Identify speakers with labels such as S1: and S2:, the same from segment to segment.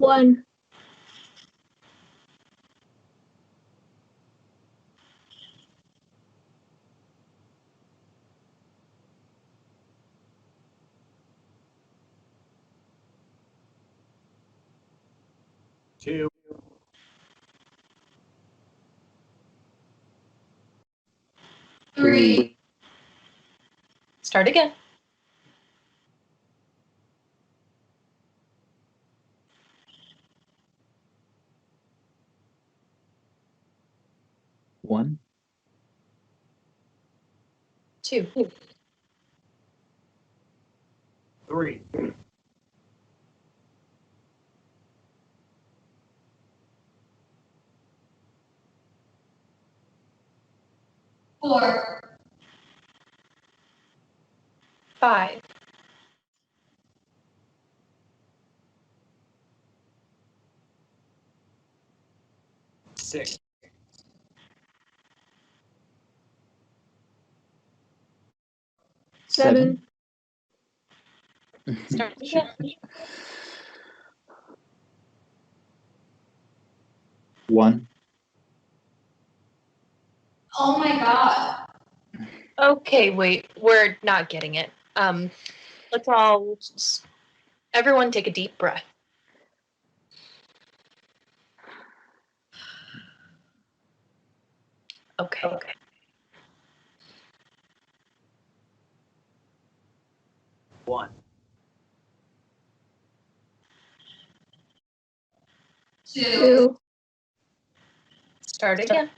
S1: 1.
S2: 2.
S3: 3. Start again.
S4: 1.
S3: 2.
S2: 3.
S3: 4. 5.
S2: 6.
S1: 7.
S3: Start again.
S4: 1.
S3: Oh my god. Okay, wait, we're not getting it. Let's all everyone take a deep breath. Okay.
S2: 1.
S1: 2.
S3: Start again.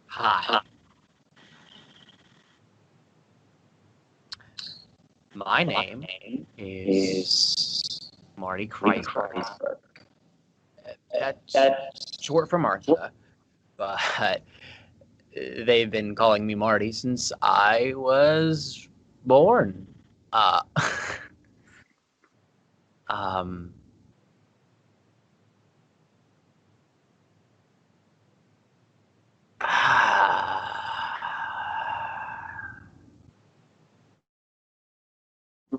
S2: 'Hi. My name is Marty Kreisberg. That's short for Martha, but they've been calling me Marty since I was born. Um,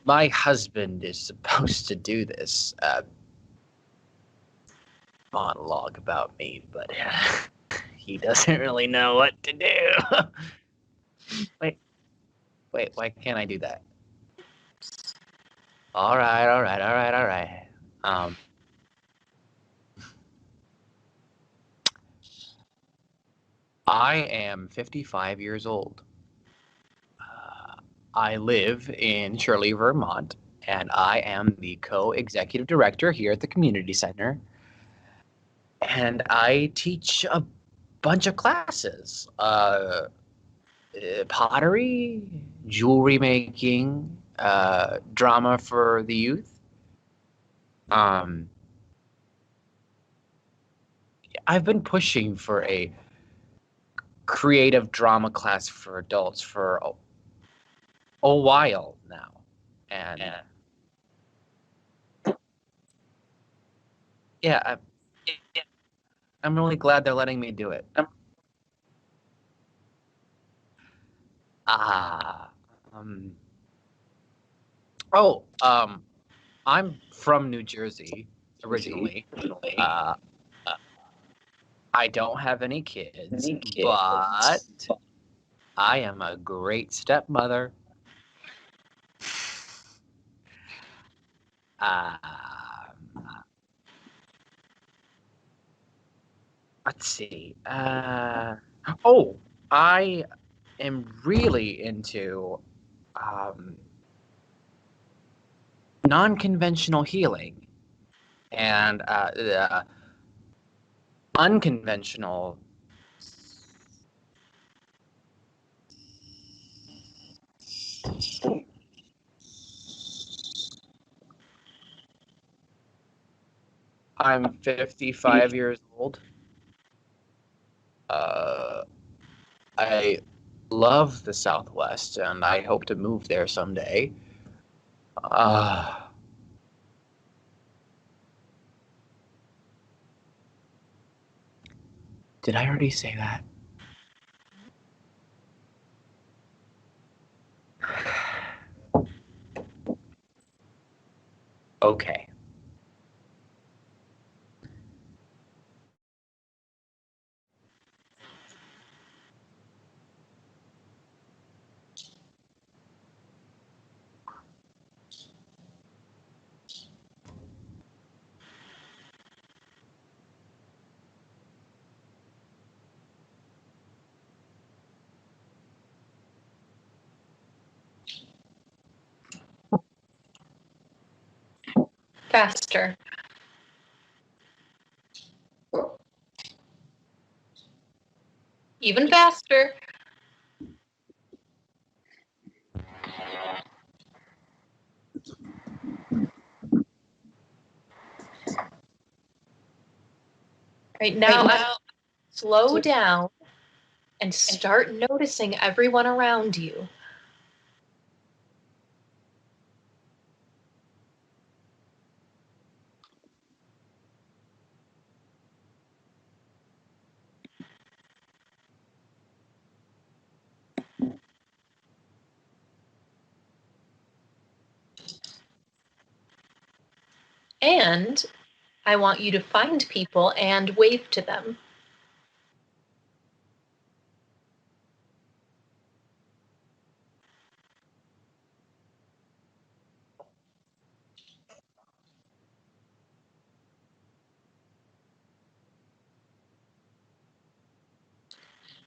S2: my husband is supposed to do this monologue about me, but he doesn't really know what to do. Wait, why can't I do that? All right. I am 55 years old. I live in Shirley, Vermont, and I am the co-executive director here at the community center. And I teach a bunch of classes. Pottery, jewelry making, drama for the youth. I've been pushing for a creative drama class for adults for a while now, and yeah, I'm really glad they're letting me do it. I'm from New Jersey originally. I don't have any kids, but I am a great stepmother. Let's see. I am really into non-conventional healing and unconventional. I'm 55 years old. I love the Southwest, and I hope to move there someday. Did I already say that? Okay.
S3: Faster. Even faster. Right now, slow down and start noticing everyone around you. And I want you to find people and wave to them.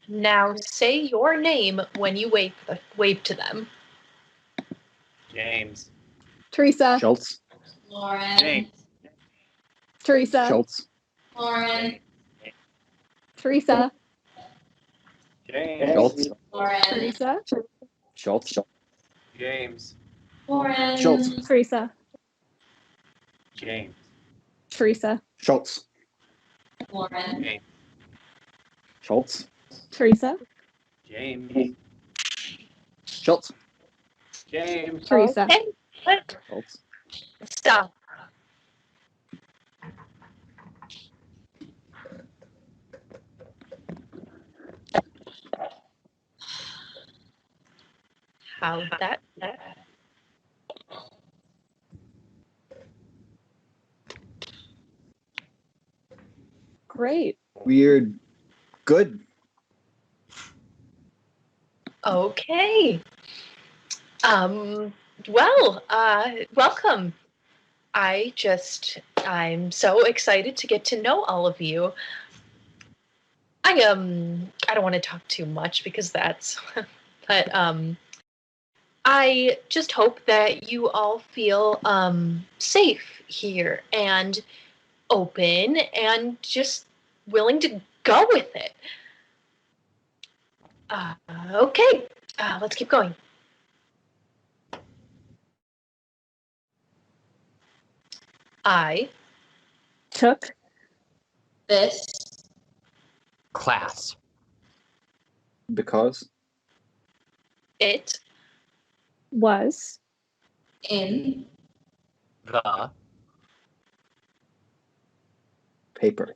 S3: Now say your name when you wave to them.
S2: James.
S1: Theresa.
S4: Schultz.
S1: Lauren.
S2: James.
S1: Theresa.
S4: Schultz.
S1: Lauren. Theresa.
S2: James.
S4: Schultz.
S1: Lauren. Theresa.
S4: Schultz.
S2: James.
S1: Lauren.
S4: Schultz.
S1: Theresa.
S2: James.
S1: Theresa.
S4: Schultz.
S1: Lauren.
S2: James.
S4: Schultz.
S1: Theresa.
S2: James.
S4: Schultz.
S2: James.
S1: Theresa.
S3: Hey,
S4: Schultz.
S3: stop. How'd that?
S1: Great.
S4: Weird. Good.
S3: Okay. Well, welcome. I'm so excited to get to know all of you. I don't want to talk too much because that's, but I just hope that you all feel safe here and open and just willing to go with it. Okay, let's keep going. I
S1: Took
S3: this
S2: Class.
S4: Because.
S3: it
S1: was
S3: in
S2: The.
S4: Paper.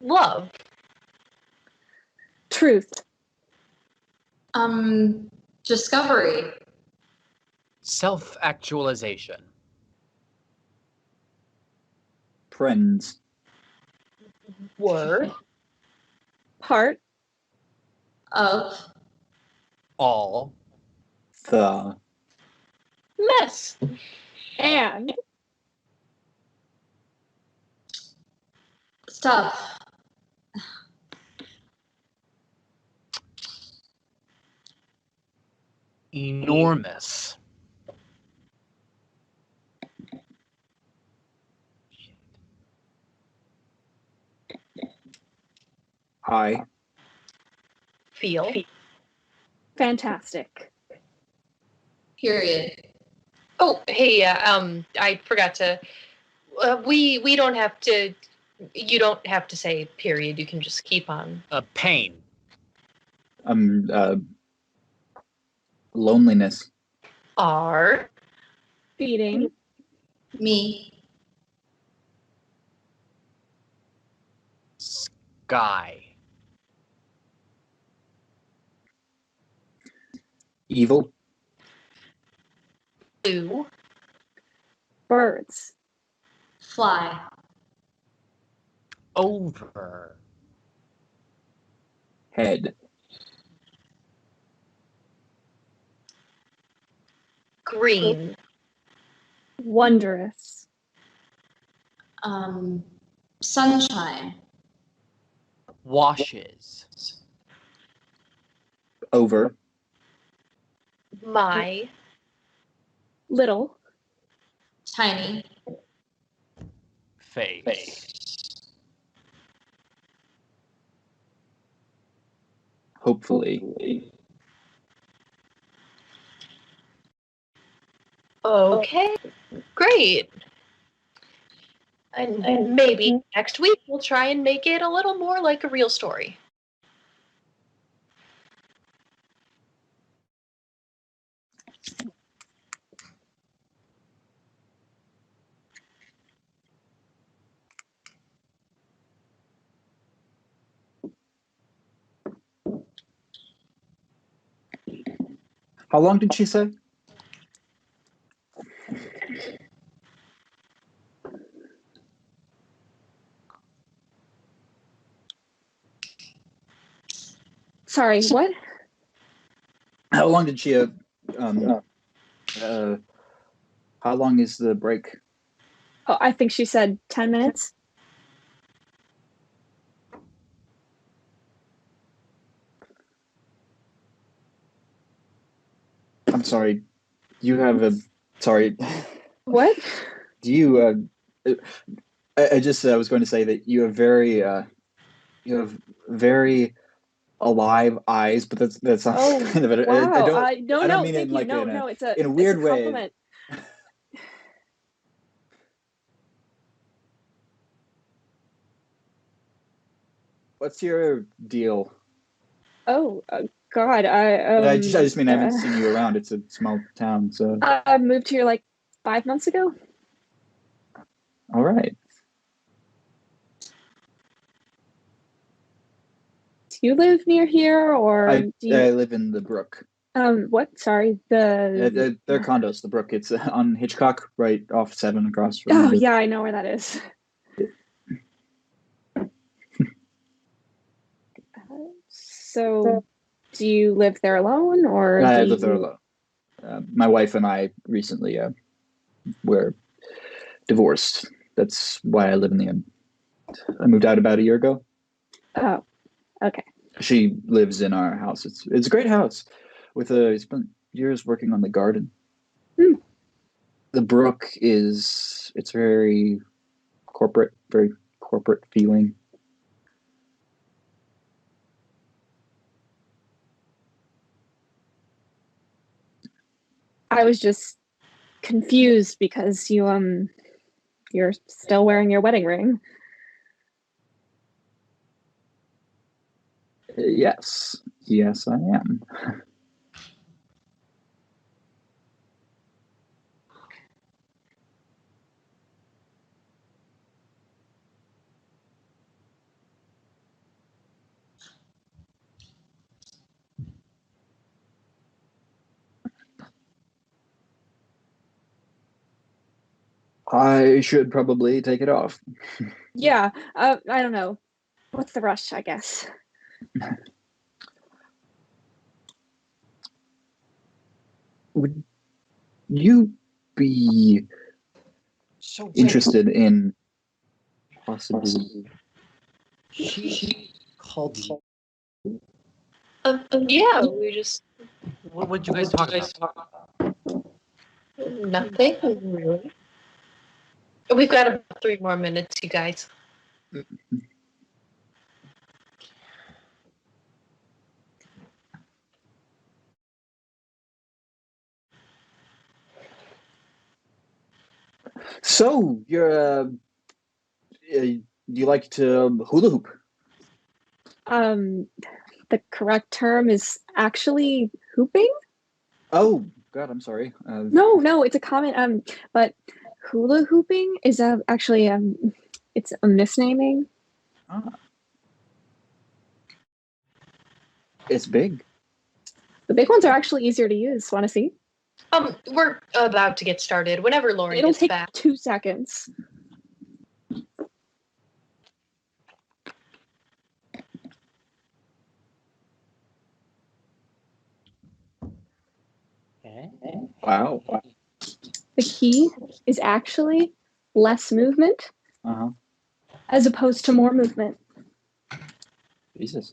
S3: love
S1: truth.
S3: discovery
S2: Self-actualization.
S4: Friends.
S3: were
S1: Part
S3: of
S2: All.
S4: The.
S3: mess.
S1: and
S3: Stuff.
S2: Enormous.
S4: I.
S3: Feel.
S1: fantastic.
S3: Period. Oh, hey, I forgot to. We don't have to. You don't have to say period. You can just keep on.
S2: A pain.
S4: Loneliness.
S3: Are
S1: Feeding
S3: me
S2: Sky.
S4: Evil.
S3: Blue.
S1: Birds.
S5: Fly.
S2: Over.
S4: Head.
S3: Green.
S1: Wondrous.
S5: Sunshine.
S2: Washes.
S4: Over.
S3: My.
S1: Little.
S5: Tiny.
S2: Face.
S4: Hopefully.
S3: Okay. Great. And maybe next week we'll try and make it a little more like a real story.
S4: How long did she say?
S1: Sorry, what?
S4: How long did she? How long is the break?
S1: Oh, I think she said 10 minutes.
S4: I'm sorry. You have a. Sorry.
S1: What?
S4: Do you? I just was going to say that you have very alive eyes, but that's not
S1: Oh,
S4: kind of it.
S1: wow.
S4: I don't mean it
S1: thank
S4: in
S1: you.
S4: like
S1: No, it's a
S4: in a weird
S1: it's a
S4: way.
S1: compliment.
S4: What's your deal?
S1: Oh, God.
S4: I just mean I haven't seen you around. It's a small town, so
S1: I moved here like 5 months ago.
S4: all right.
S1: Do you live near here, or
S4: I
S1: do you?
S4: live in the Brook.
S1: What? Sorry,
S4: They're condos. The Brook. It's on Hitchcock, right off 7 across from.
S1: Oh, yeah, I know where that is. So, do you live there alone, or
S4: I
S1: do
S4: live there
S1: you?
S4: alone. My wife and I recently were divorced. That's why I live in the inn. I moved out about a year ago.
S1: Oh, okay.
S4: She lives in our house. It's a great house. I spent years working on the garden.
S1: Hmm.
S4: The Brook it's very corporate feeling.
S1: I was just confused because you're still wearing your wedding ring.
S4: Yes, I am. I should probably take it off.
S1: Yeah. I don't know. What's the rush? I guess.
S4: Would you be interested in possibly?
S2: She called you.
S3: Yeah, we just
S2: What would you guys talk about?
S3: nothing really. We've got about 3 more minutes, you guys.
S4: So you like to hula hoop?
S1: The correct term is actually hooping.
S4: Oh God, I'm sorry.
S1: No, it's a common but hula hooping is actually it's a misnaming.
S4: Ah. It's big.
S1: The big ones are actually easier to use. Want to see?
S3: We're about to get started. Whenever Lauren
S1: It'll
S3: gets
S1: take
S3: back.
S1: 2 seconds.
S2: Okay.
S4: Wow.
S1: The key is actually less movement
S4: Uh-huh.
S1: as opposed to more movement.
S4: Jesus.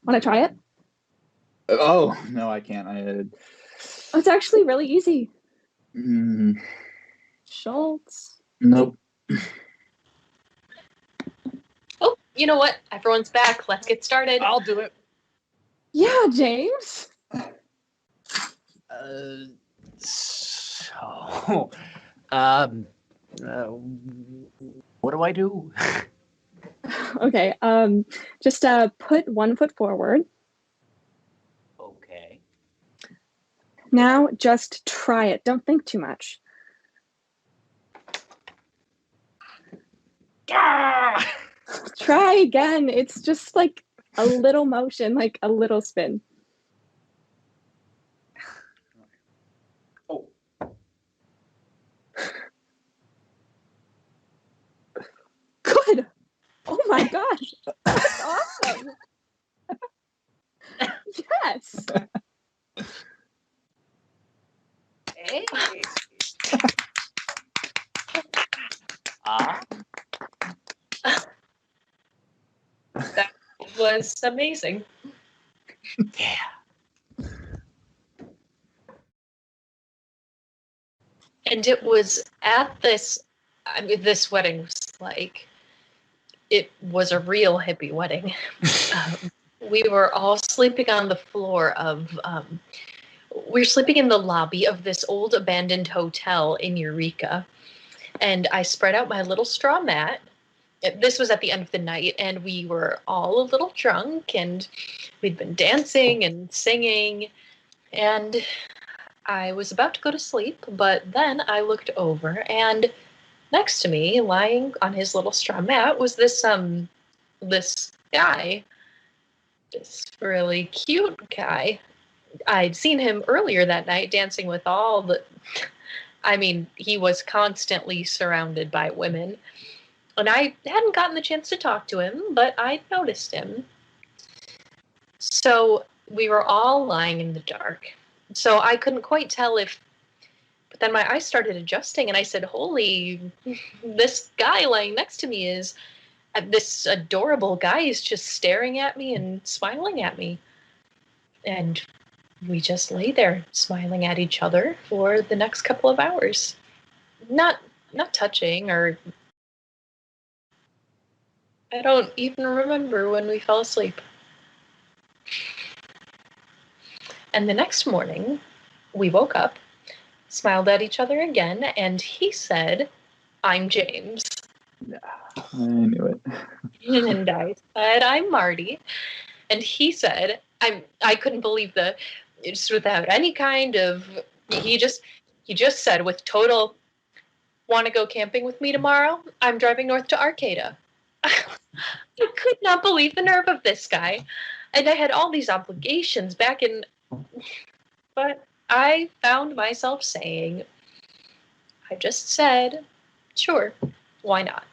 S1: Want to try it?
S4: Oh, no, I can't.
S1: Oh, it's actually really easy.
S4: Mm,
S1: Schultz.
S4: nope.
S3: Oh, you know what? Everyone's back. Let's get started.
S2: I'll do it.
S1: Yeah, James.
S2: So, um, what do I do?
S1: Okay. Just put 1 foot forward.
S2: Okay.
S1: Now just try it. Don't think too much.
S2: Ah!
S1: Try again. It's just like a little motion, like a little spin.
S2: Oh.
S1: Good. Oh my gosh. That's awesome. Yes.
S3: Hey.
S2: Ah.
S3: That was amazing.
S2: Yeah.
S3: And it was at this, I mean, this wedding was like, it was a real hippie wedding. We were all sleeping on the floor of, we were sleeping in the lobby of this old abandoned hotel in Eureka. And I spread out my little straw mat. This was at the end of the night, and we were all a little drunk, and we'd been dancing and singing. And I was about to go to sleep, but then I looked over, and next to me, lying on his little straw mat, was this guy, this really cute guy. I'd seen him earlier that night dancing with all the. I mean, he was constantly surrounded by women, and I hadn't gotten the chance to talk to him, but I noticed him. So we were all lying in the dark. So I couldn't quite tell if, but then my eyes started adjusting, and I said, holy, this guy lying next to me is, this adorable guy is just staring at me and smiling at me. And we just lay there smiling at each other for the next couple of hours. Not touching, or I don't even remember when we fell asleep. And the next morning, we woke up, smiled at each other again, and he said, I'm James.
S4: I knew it.
S3: And I said, I'm Marty. And he said, I couldn't believe just without any kind of, he just said with total, want to go camping with me tomorrow? I'm driving north to Arcata. I could not believe the nerve of this guy. And I had all these obligations but I found myself saying, I just said, sure, why not?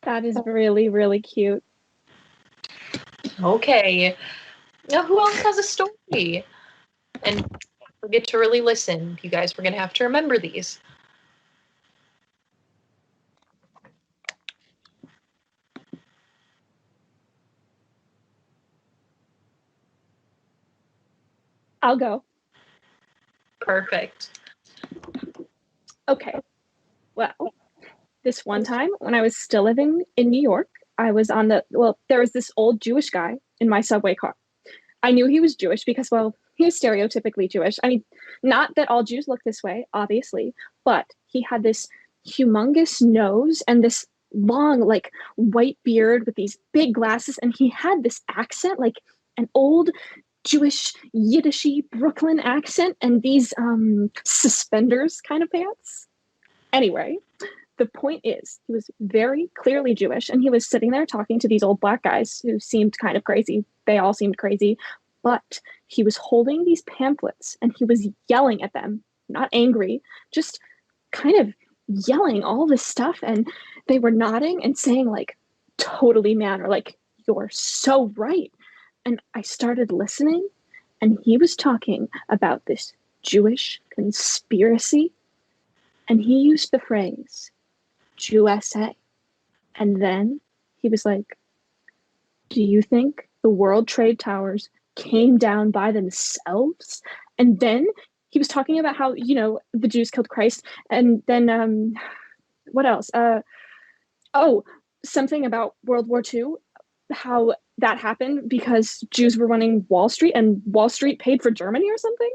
S1: That is really, really cute.
S3: Okay. Now, who else has a story? And forget to really listen. You guys, we're going to have to remember these.
S1: I'll go.
S3: Perfect.
S1: Okay. Well, this one time when I was still living in New York, I was on there was this old Jewish guy in my subway car. I knew he was Jewish because, well, he was stereotypically Jewish. I mean, not that all Jews look this way, obviously, but he had this humongous nose and this long, like white beard with these big glasses, and he had this accent, like an old Jewish Yiddishy Brooklyn accent, and these suspenders kind of pants. Anyway, the point is, he was very clearly Jewish, and he was sitting there talking to these old black guys who seemed kind of crazy. They all seemed crazy, but he was holding these pamphlets and he was yelling at them, not angry, just kind of yelling all this stuff. And they were nodding and saying, like, totally, man, or like, you're so right. And I started listening, and he was talking about this Jewish conspiracy, and he used the phrase USA. And then he was like, do you think the World Trade Towers came down by themselves? And then he was talking about how, you know, the Jews killed Christ. And then what else? Something about World War II, how that happened because Jews were running Wall Street and Wall Street paid for Germany or something.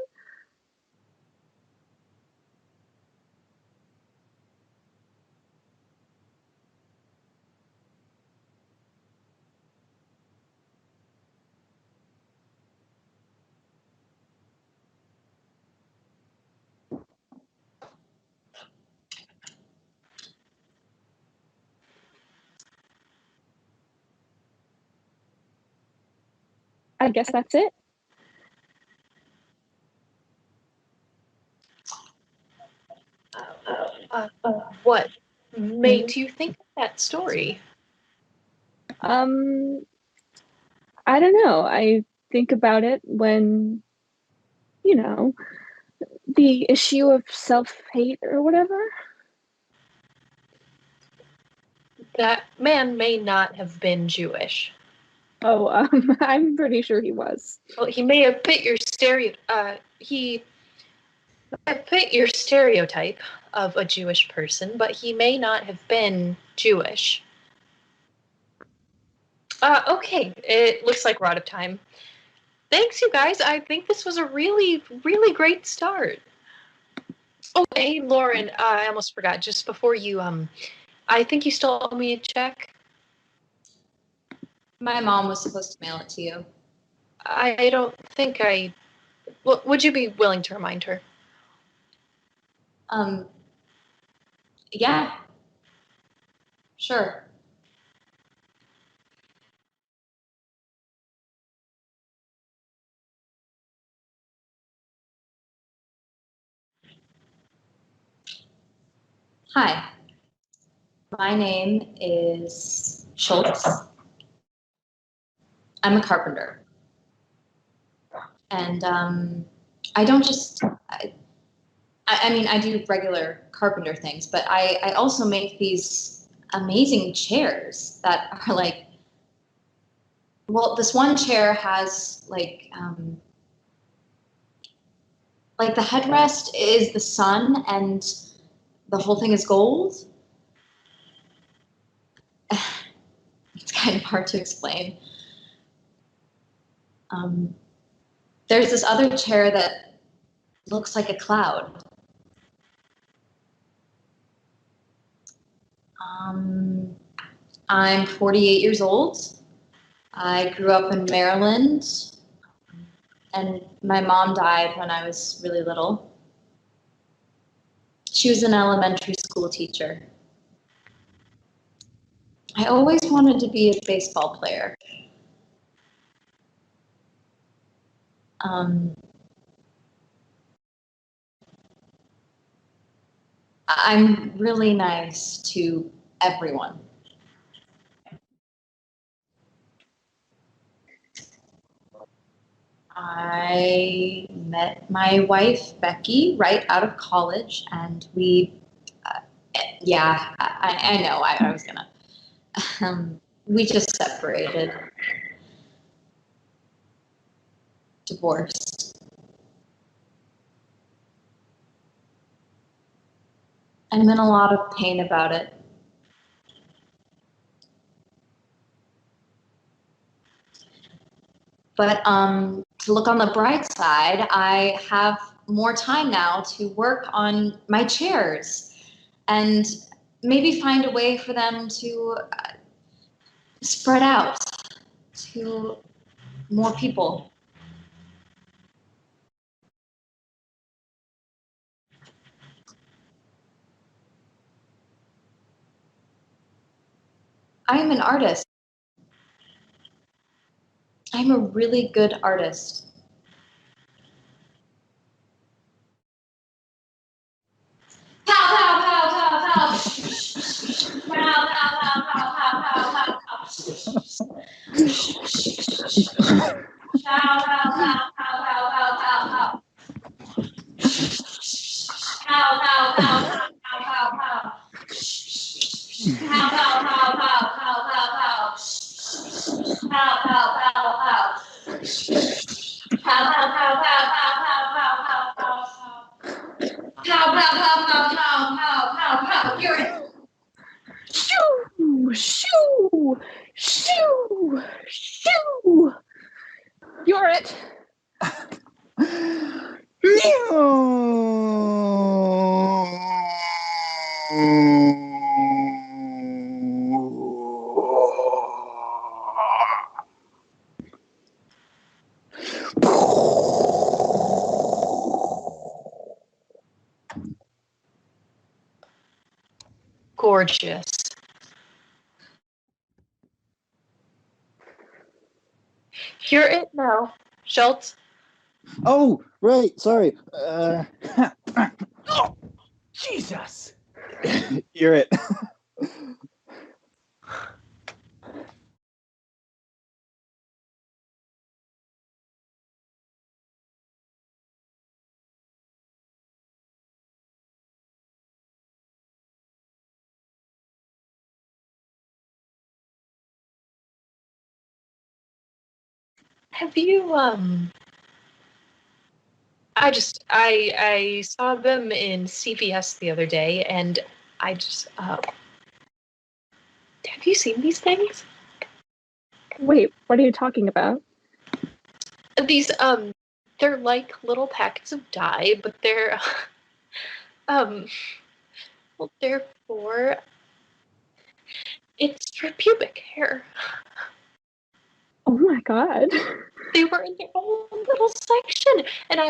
S1: I guess that's it.
S3: What made you think of that story?
S1: I don't know. I think about it when, you know, the issue of self-hate or whatever.
S3: That man may not have been Jewish.
S1: Oh, I'm pretty sure he was.
S3: Well, he may have fit your stereotype of a Jewish person, but he may not have been Jewish. Okay, it looks like we're out of time. Thanks, you guys. I think this was a really, really great start. Oh, hey, Lauren, I almost forgot. Just before you, I think you still owe me a check.
S5: My mom was supposed to mail it to you.
S3: I don't think I... Well, would you be willing to remind her?
S5: Yeah. Sure. Hi. My name is Schultz. I'm a carpenter. And I don't just... I mean, I do regular carpenter things, but I also make these amazing chairs that are like, well, this one chair has like the headrest is the sun and the whole thing is gold. It's kind of hard to explain. There's this other chair that looks like a cloud. I'm 48 years old. I grew up in Maryland, and my mom died when I was really little. She was an elementary school teacher. I always wanted to be a baseball player. I'm really nice to everyone. I met my wife, Becky, right out of college, and we, I know, I was gonna, we just separated, divorced. I'm in a lot of pain about it. But to look on the bright side, I have more time now to work on my chairs. And maybe find a way for them to spread out to more people. I am an artist. I'm a really good artist. Pow, pow, pow, pow, pow. Pow, pow, pow, pow, pow, pow, pow, pow. Pow, pow, pow, pow, pow, pow, pow, pow. Pow, pow, pow, pow, pow, pow, pow. Pow, pow, pow, pow, pow, pow, pow. Pow, pow, pow, pow. Pow, pow, pow, pow, pow, pow, pow, pow, pow. Pow, pow, pow, pow, pow, pow, pow, pow. You're it.
S1: Shoo! Shoo! Shoo! Shoo! You're it.
S3: Gorgeous. You're it now, Schultz.
S4: Oh, right. Sorry.
S2: Oh, Jesus!
S4: You're it.
S3: Have you I saw them in CVS the other day, and I just have you seen these things?
S1: Wait, what are you talking about?
S3: These they're like little packets of dye, but they're um well, they're for it's for pubic hair.
S1: Oh my god.
S3: They were in their own little section, and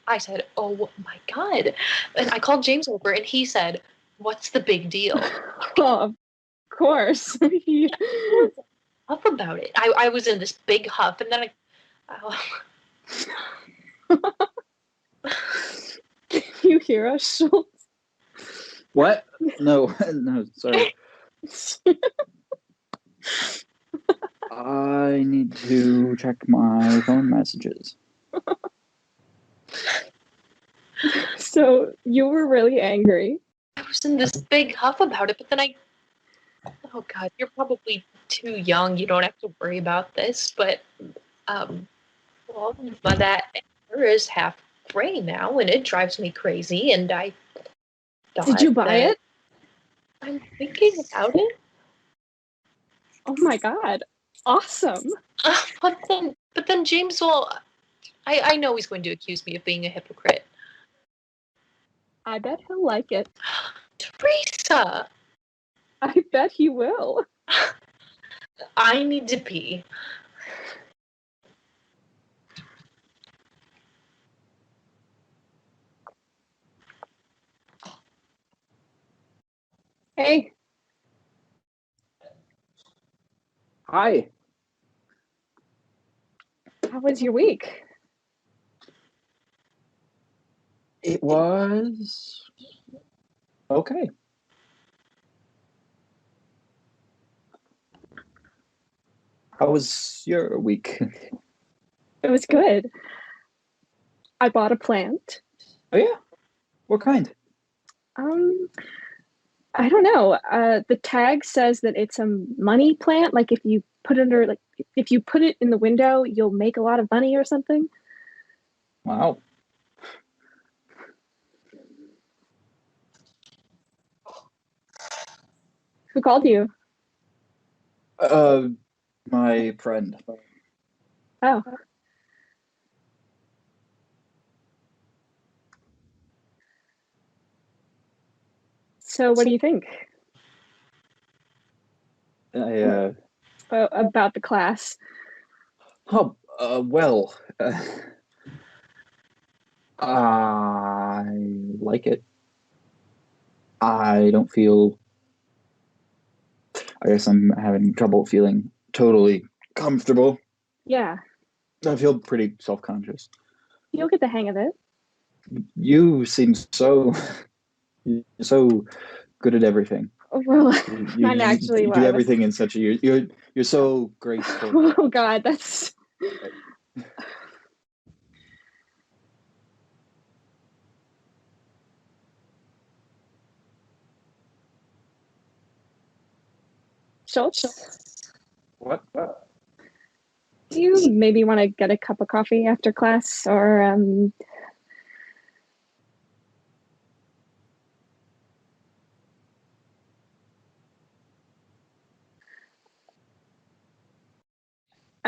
S3: I said, oh my god, and I called James over, and he said, what's the big deal?
S1: Oh, of course.
S3: Up about it. I was in this big huff, and then
S1: Can you hear us, Schultz?
S4: What? No, no, sorry. I need to check my phone messages.
S1: So you were really angry.
S3: I was in this big huff about it, but then oh god, you're probably too young. You don't have to worry about this, but well, that hair is half gray now, and it drives me crazy. And I thought,
S1: Did you buy it?
S3: I'm thinking about it.
S1: Oh my god. Awesome.
S3: But then James will. I know he's going to accuse me of being a hypocrite.
S1: I bet he'll like it.
S3: Theresa,
S1: I bet he will.
S3: I need to pee.
S1: Hey,
S4: Hi.
S1: how was your week?
S4: It was okay. How was your week?
S1: It was good. I bought a plant.
S4: Oh yeah. What kind?
S1: I don't know. The tag says that it's a money plant. Like if you put it under, like if you put it in the window, you'll make a lot of money or something.
S4: Wow.
S1: Who called you?
S4: My friend.
S1: Oh, so what do you think?
S4: I,
S1: About the class.
S4: well, I like it. I don't feel. I guess I'm having trouble feeling totally comfortable.
S1: Yeah,
S4: I feel pretty self-conscious.
S1: you'll get the hang of it.
S4: You seem so good at everything.
S1: Well,
S4: You
S1: not actually
S4: do
S1: what I was.
S4: everything in such a you're so graceful.
S1: Oh God, that's. Schultz,
S4: What?
S1: do you maybe want to get a cup of coffee after class, or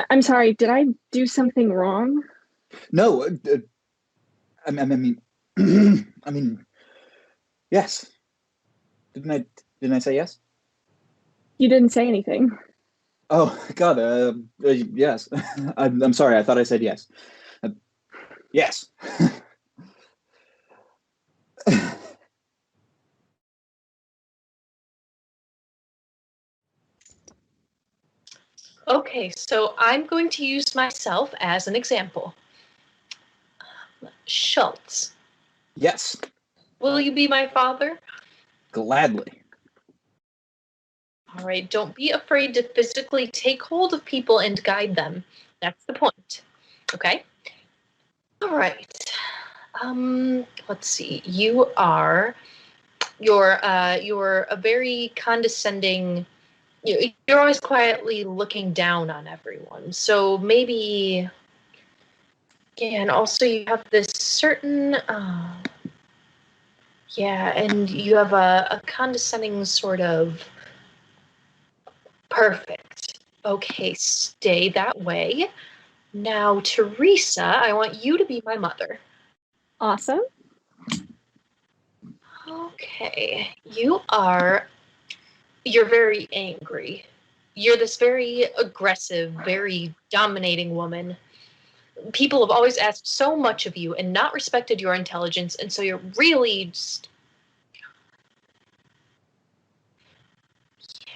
S1: I'm sorry, did I do something wrong?
S4: No, I mean, I mean, yes. Didn't I say yes?
S1: You didn't say anything.
S4: Oh God, yes. I'm sorry. I thought I said yes. Yes.
S3: Okay, so I'm going to use myself as an example. Schultz,
S4: Yes.
S3: will you be my father?
S4: Gladly.
S3: All right, don't be afraid to physically take hold of people and guide them. That's the point. Okay? All right. Let's see. You're a very condescending. You're always quietly looking down on everyone. So maybe, yeah, and also you have this certain, yeah, and you have a condescending sort of perfect. Okay, stay that way. Now, Theresa, I want you to be my mother.
S1: Awesome.
S3: Okay, you're very angry. You're this very aggressive, very dominating woman. People have always asked so much of you and not respected your intelligence, and so you're really just.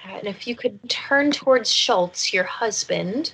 S3: Yeah, and if you could turn towards Schultz, your husband.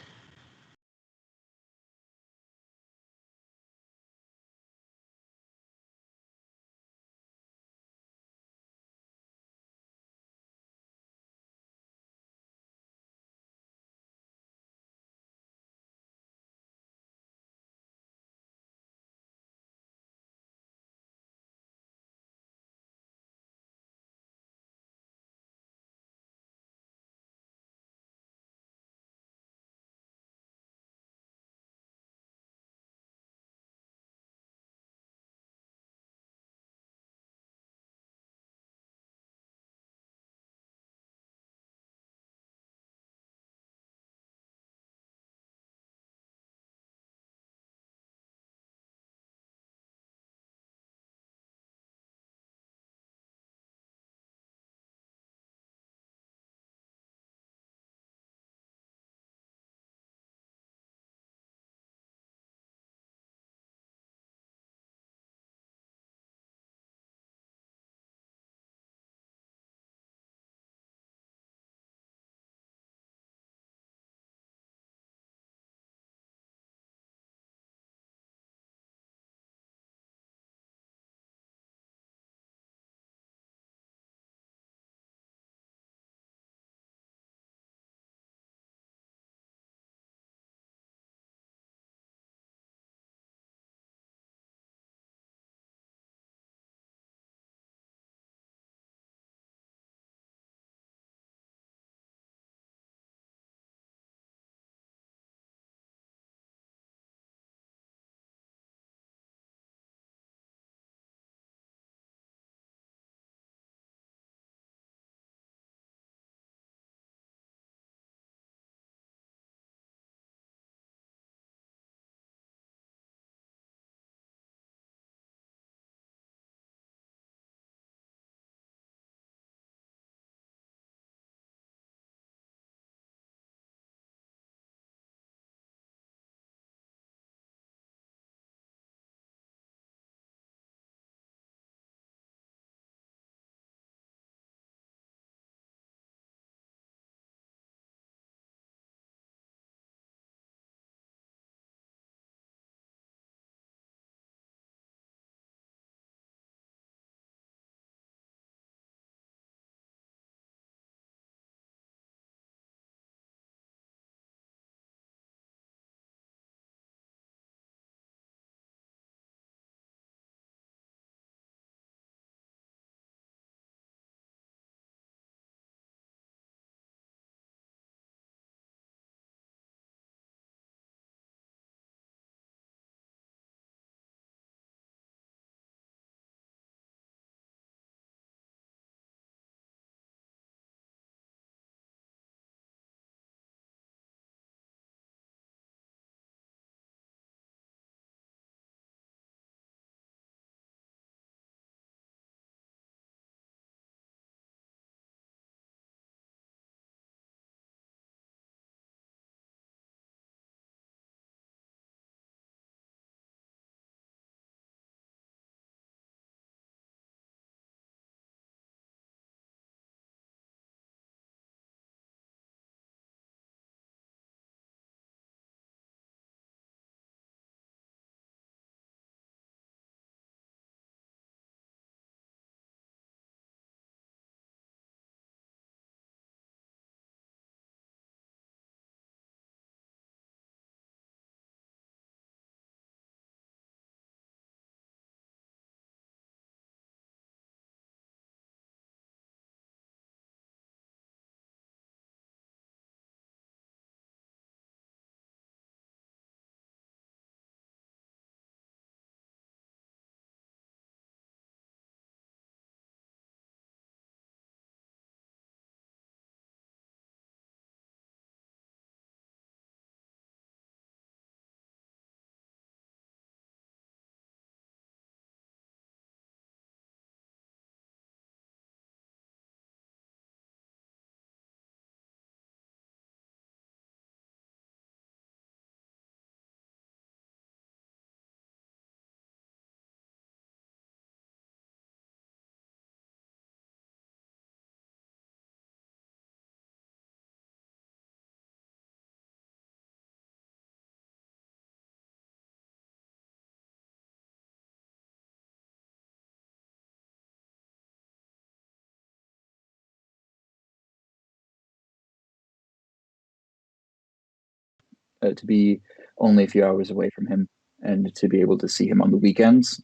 S4: to be only a few hours away from him and to be able to see him on the weekends.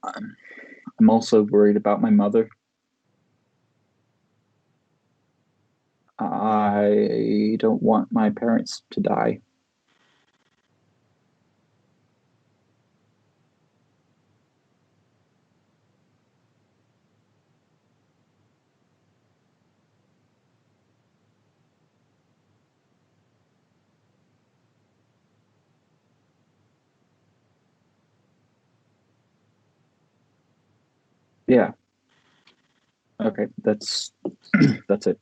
S4: I'm also worried about my mother. I don't want my parents to die. Yeah. Okay, that's that's it.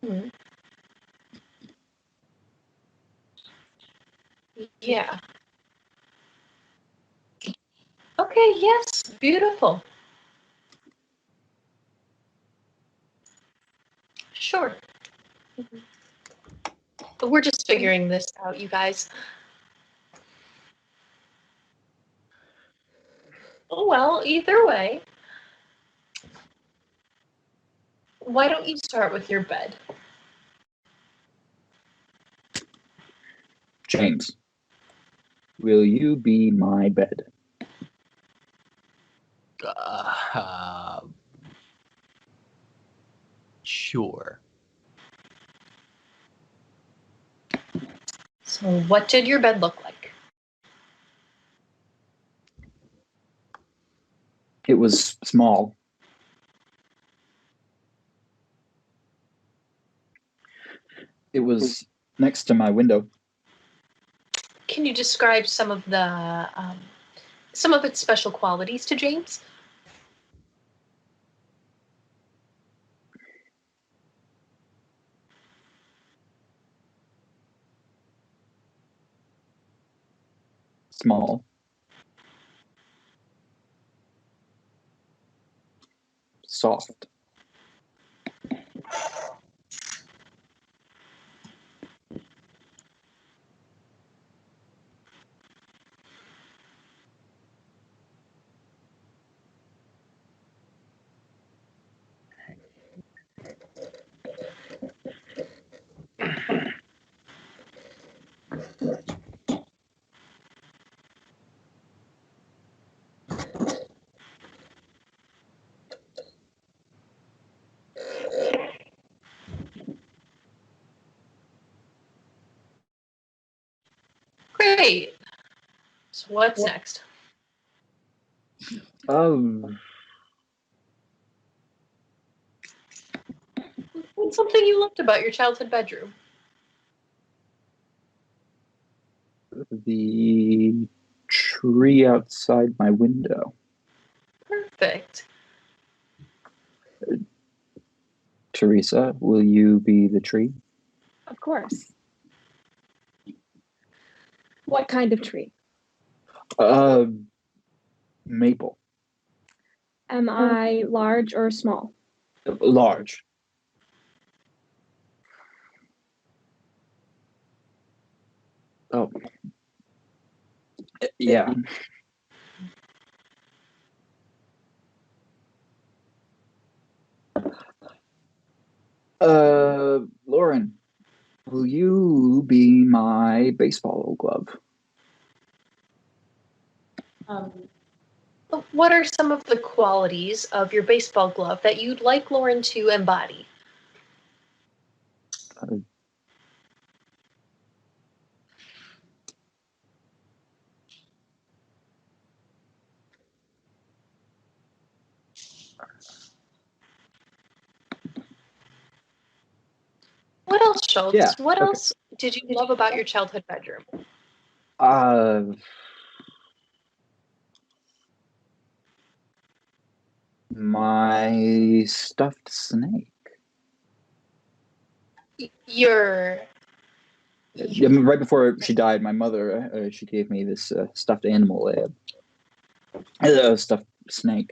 S3: Hmm. Yeah. Okay, yes, beautiful. Sure. But we're just figuring this out, you guys. Oh, well, either way, why don't you start with your bed?
S4: James, will you be my bed?
S2: Sure.
S3: So, what did your bed look like?
S4: It was small. It was next to my window.
S3: Can you describe some of its special qualities to James?
S4: Small. Soft.
S3: Great. So, what's next?
S4: Um,
S3: What's something you loved about your childhood bedroom?
S4: the tree outside my window.
S3: Perfect.
S4: Theresa, will you be the tree?
S1: Of course. What kind of tree?
S4: Maple.
S1: Am I large or small?
S4: Large. Oh. Yeah. Lauren, will you be my baseball glove?
S3: What are some of the qualities of your baseball glove that you'd like Lauren to embody? What else, Schultz?
S4: Yeah,
S3: What
S4: okay.
S3: else did you love about your childhood bedroom?
S4: My stuffed snake.
S3: Your
S4: Yeah, right before she died, my mother she gave me this stuffed animal, stuffed snake.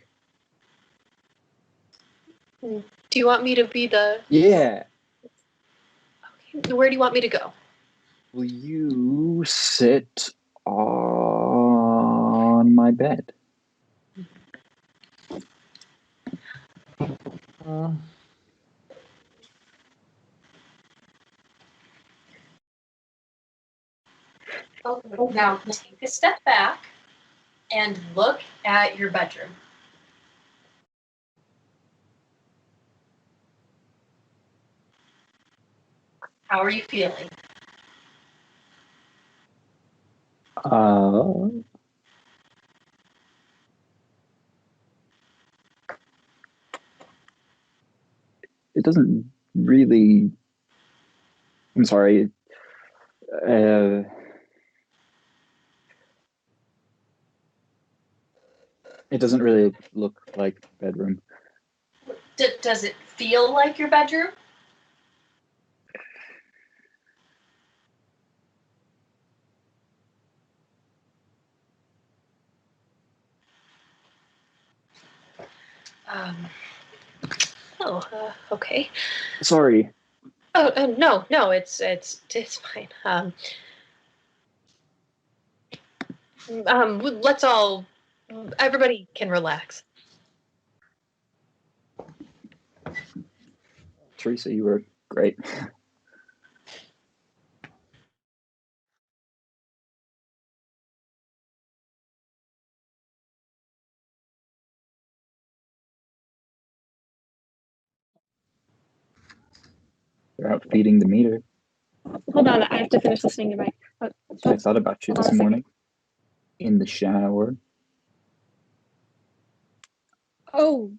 S3: Do you want me to be the?
S4: Yeah.
S3: Where do you want me to go?
S4: Will you sit on my bed?
S3: Okay, now take a step back and look at your bedroom. How are you feeling?
S4: It doesn't really. I'm sorry. It doesn't really look like a bedroom.
S3: Does it feel like your bedroom? Okay.
S4: Sorry.
S3: Oh, no, it's fine. Let's all, everybody can relax.
S4: Theresa, you were great. They're out feeding the meter.
S1: Hold on, I have to finish listening to my.
S4: I thought about you this morning in the shower.
S1: Oh,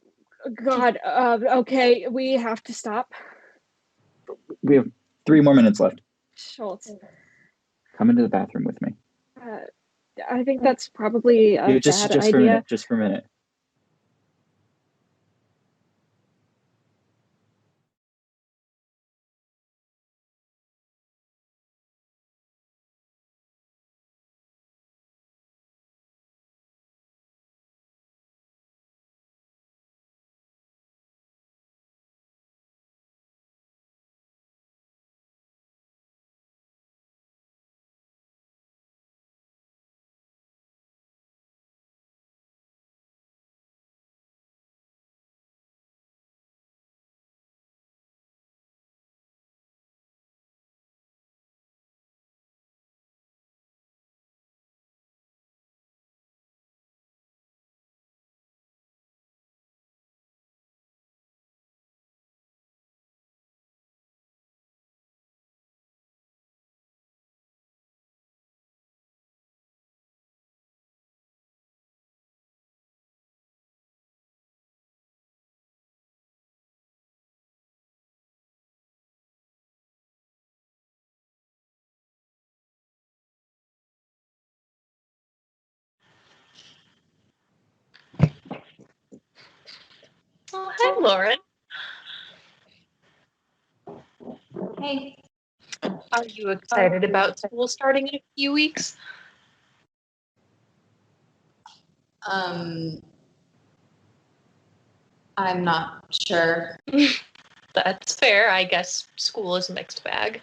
S1: God. Okay, we have to stop.
S4: We have 3 more minutes left.
S1: Schultz.
S4: Come into the bathroom with me.
S1: I think that's probably a
S4: Just
S1: bad
S4: for a
S1: idea.
S4: minute. Just for a minute.
S3: Oh, hi, Lauren.
S5: Hey.
S3: Are you excited about school starting in a few weeks?
S5: I'm not sure.
S3: That's fair. I guess school is a mixed bag.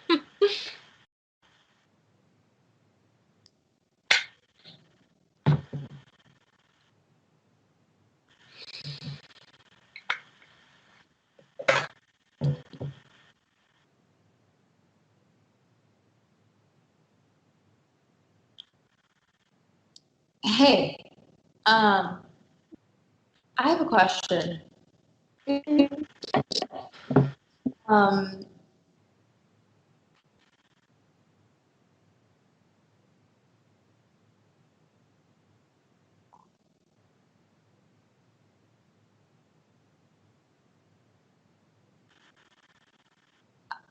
S5: Hey, I have a question. Um,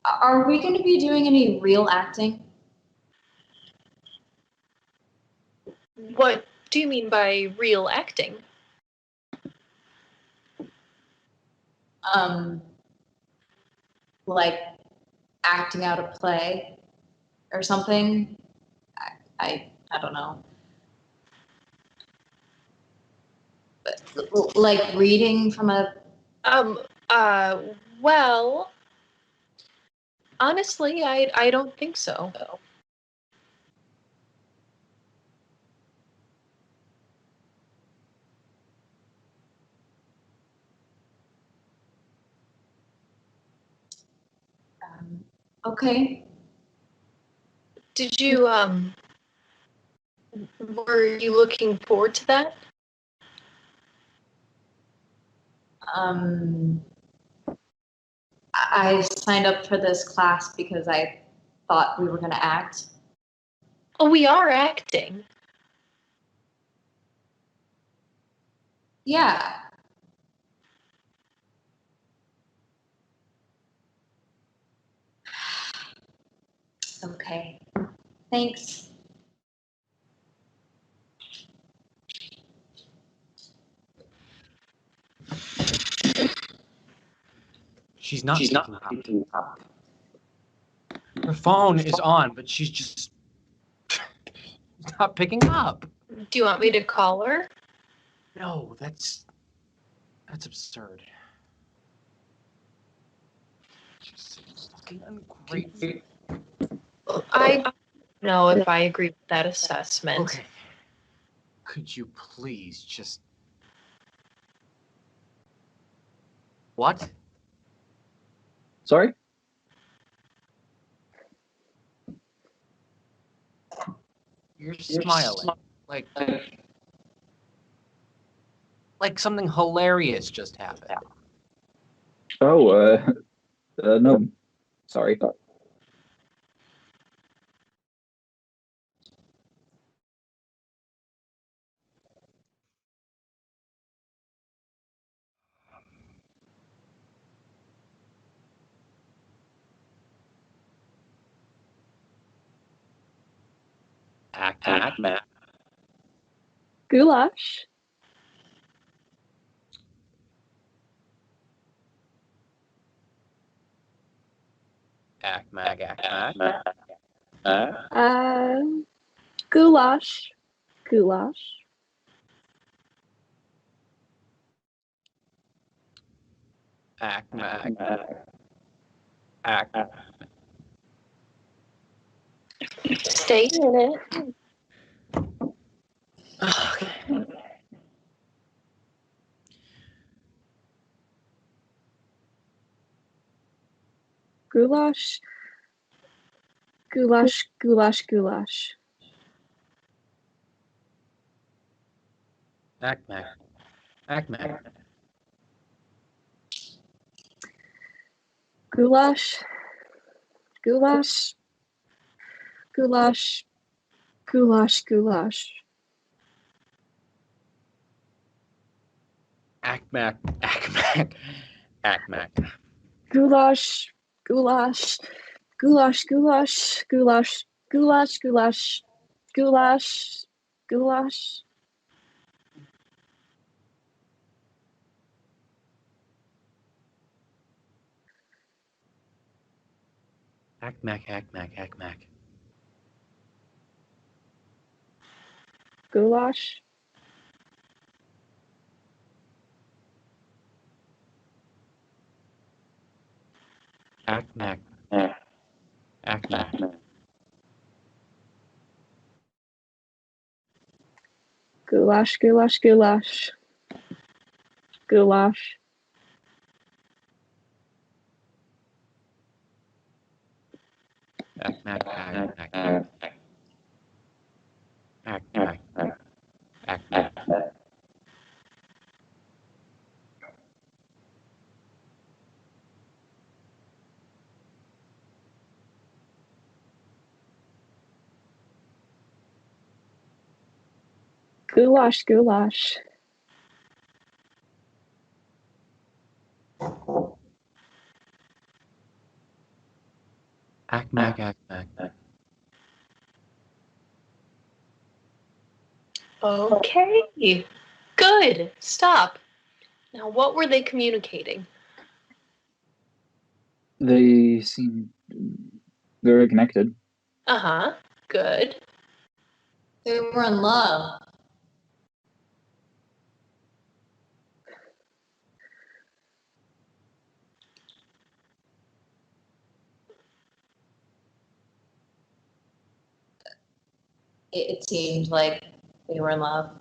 S5: are we going to be doing any real acting?
S3: What do you mean by real acting?
S5: Like acting out a play or something? I don't know. But, like reading from a.
S3: Well, honestly, I don't think so.
S5: Okay.
S3: Did you were you looking forward to that?
S5: I signed up for this class because I thought we were going to act.
S3: Oh, we are acting.
S5: Yeah. Okay. Thanks.
S2: She's not picking up. Her phone is on, but she's just not picking up.
S3: Do you want me to call her?
S2: No, that's absurd. She's fucking ungrateful.
S3: I don't know if I agree with that assessment.
S2: Okay. Could you please just... What?
S4: Sorry?
S2: You're smiling. Like something hilarious just happened.
S4: Oh, no. Sorry.
S2: Act.
S1: Goulash.
S2: Act.
S1: Goulash. Goulash.
S2: Act.
S3: Stay in it.
S2: Okay.
S1: Goulash. Goulash. Goulash. Goulash.
S2: Act.
S1: Goulash. Goulash. Goulash. Goulash. Goulash.
S2: Act.
S1: Goulash. Goulash. Goulash. Goulash. Goulash. Goulash. Goulash. Goulash. Goulash.
S2: Act.
S1: Goulash.
S2: Act.
S1: Goulash. Goulash. Goulash. Goulash. Goulash. Goulash.
S2: Act.
S3: Okay. Good. Stop. Now, what were they communicating?
S4: They seem very connected.
S3: Uh-huh. Good.
S5: They were in love. It seemed like they were in love.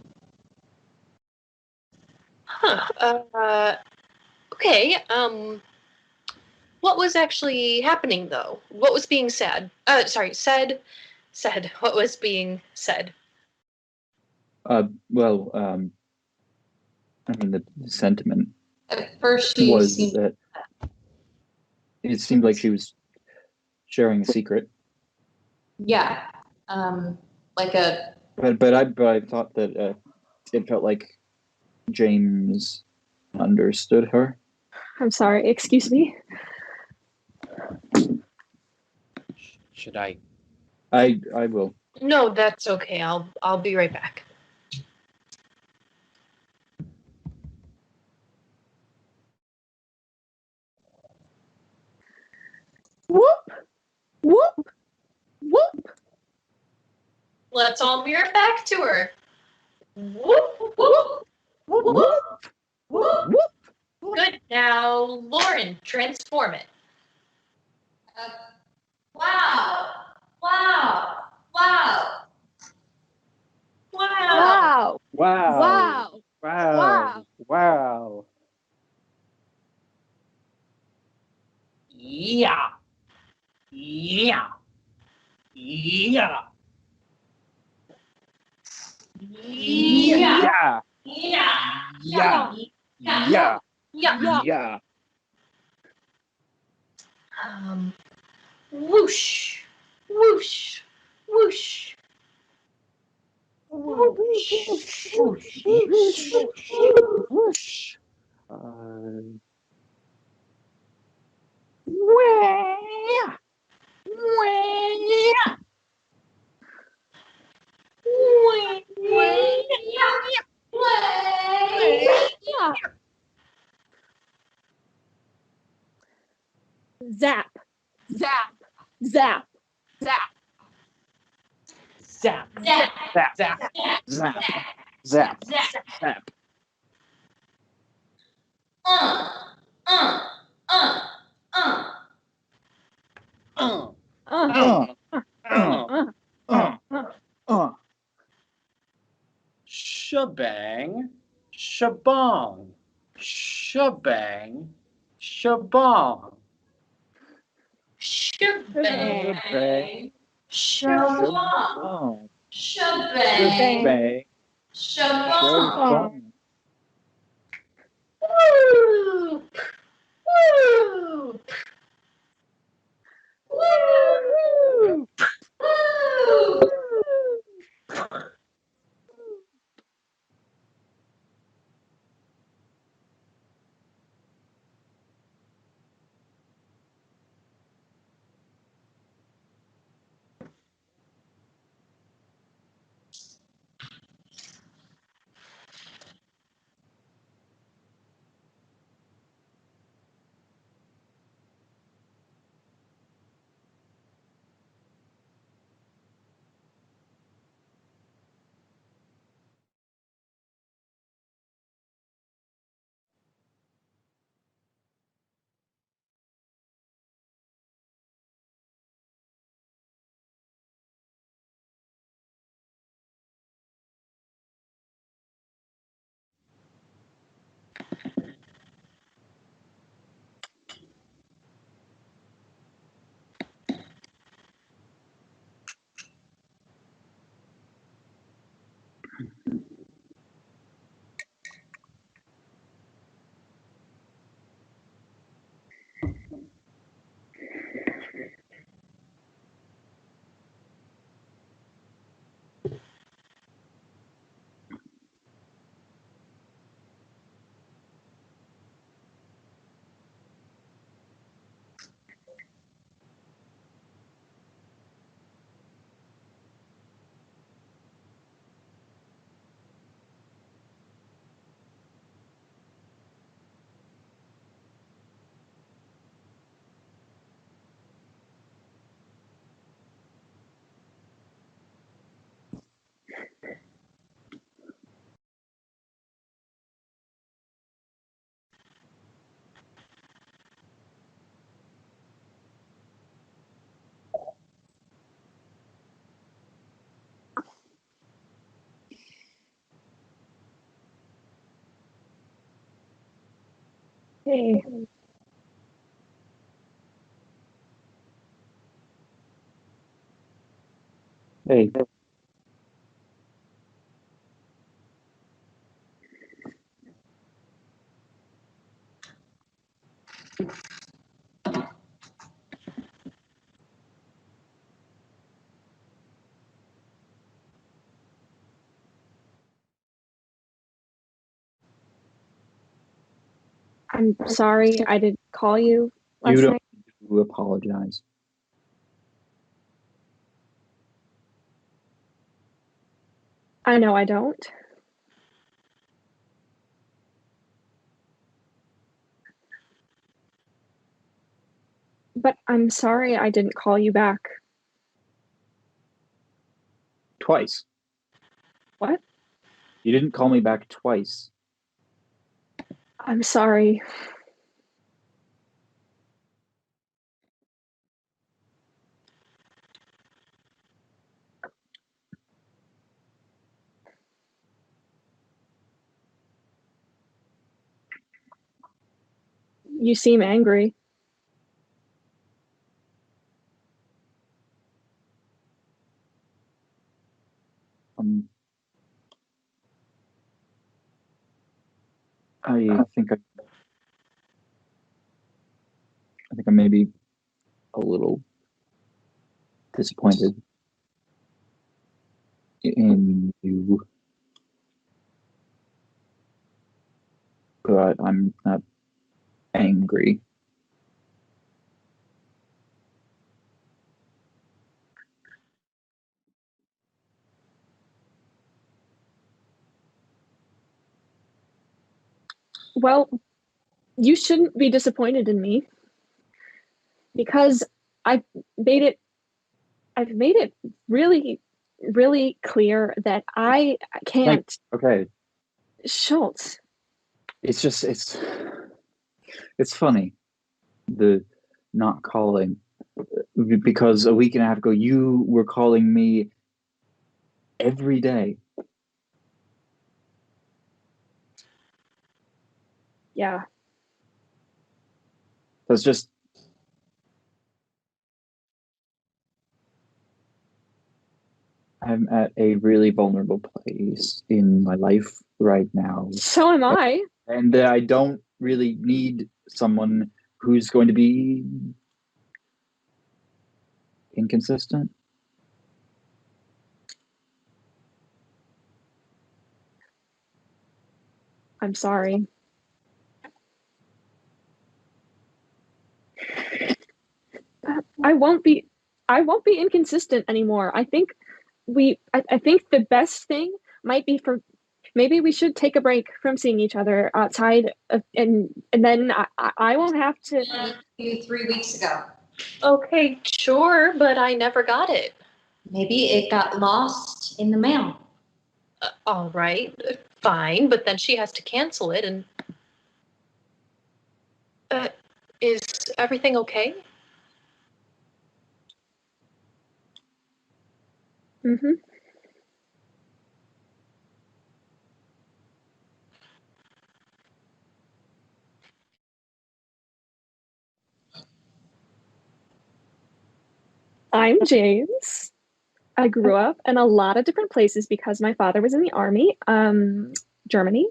S3: Huh. Okay. what was actually happening, though? What was being said? Said. What was being said?
S4: Well, I mean, the sentiment
S5: At first, she
S4: was
S5: seemed
S4: that it seemed like she was sharing a secret.
S5: yeah, like a
S4: But I thought that it felt like James understood her.
S1: I'm sorry, excuse me.
S2: Should I?
S4: I will.
S3: No, that's okay. I'll be right back.
S1: Whoop, whoop, whoop.
S3: Let's all mirror back to her. Whoop, whoop,
S1: Whoop,
S3: whoop.
S1: whoop.
S3: Good. Now, Lauren, transform it.
S5: wow, wow, wow.
S3: Wow.
S1: Wow,
S6: Wow.
S1: wow,
S6: Wow. Wow.
S2: Yeah. Yeah. Yeah.
S3: Yeah.
S6: Yeah.
S3: Yeah.
S6: Yeah.
S3: Yeah.
S6: Yeah.
S3: Whoosh. Whoosh. Whoosh. Whoosh.
S6: Whoosh.
S1: Wah, wah. Zap, zap, zap, zap.
S2: Zap.
S6: Zap.
S2: Zap.
S6: Zap. Zap. Zap.
S5: Uh, uh, uh, uh.
S2: Uh.
S1: Uh,
S6: Uh.
S1: uh,
S6: Uh.
S1: uh.
S6: Uh.
S2: Shebang. Shabong. Shebang. Shabong.
S3: Shebang.
S6: Shebang.
S3: Shabong.
S6: Shabong.
S5: Shebang.
S6: Shebang.
S5: Shabong.
S6: Shabong.
S3: Whoop. Whoop.
S1: Woo!
S5: Woo!
S1: Hey,
S4: Hey.
S1: I'm sorry I didn't call you last
S4: You don't
S1: night.
S4: need to apologize.
S1: I know I don't. But I'm sorry I didn't call you back.
S4: Twice.
S1: What?
S4: You didn't call me back twice.
S1: I'm sorry. You seem angry.
S4: I think I may be a little disappointed in you, but I'm not angry.
S1: Well, you shouldn't be disappointed in me because I've made it I've made it really, really clear that I can't.
S4: Okay,
S1: Schultz.
S4: it's just it's funny, the not calling, because a week and a half ago you were calling me every day.
S1: Yeah.
S4: That's just, I'm at a really vulnerable place in my life right now,
S1: So am I.
S4: and I don't really need someone who's going to be inconsistent.
S1: I'm sorry. I won't be inconsistent anymore. I think I think the best thing might be for maybe we should take a break from seeing each other outside of, and then I won't have to.
S5: You 3 weeks ago.
S3: Okay, sure, but I never got it.
S5: Maybe it got lost in the mail.
S3: All right, fine, but then she has to cancel it and is everything okay?
S1: Mm-hmm. I'm James. I grew up in a lot of different places because my father was in the army. Germany,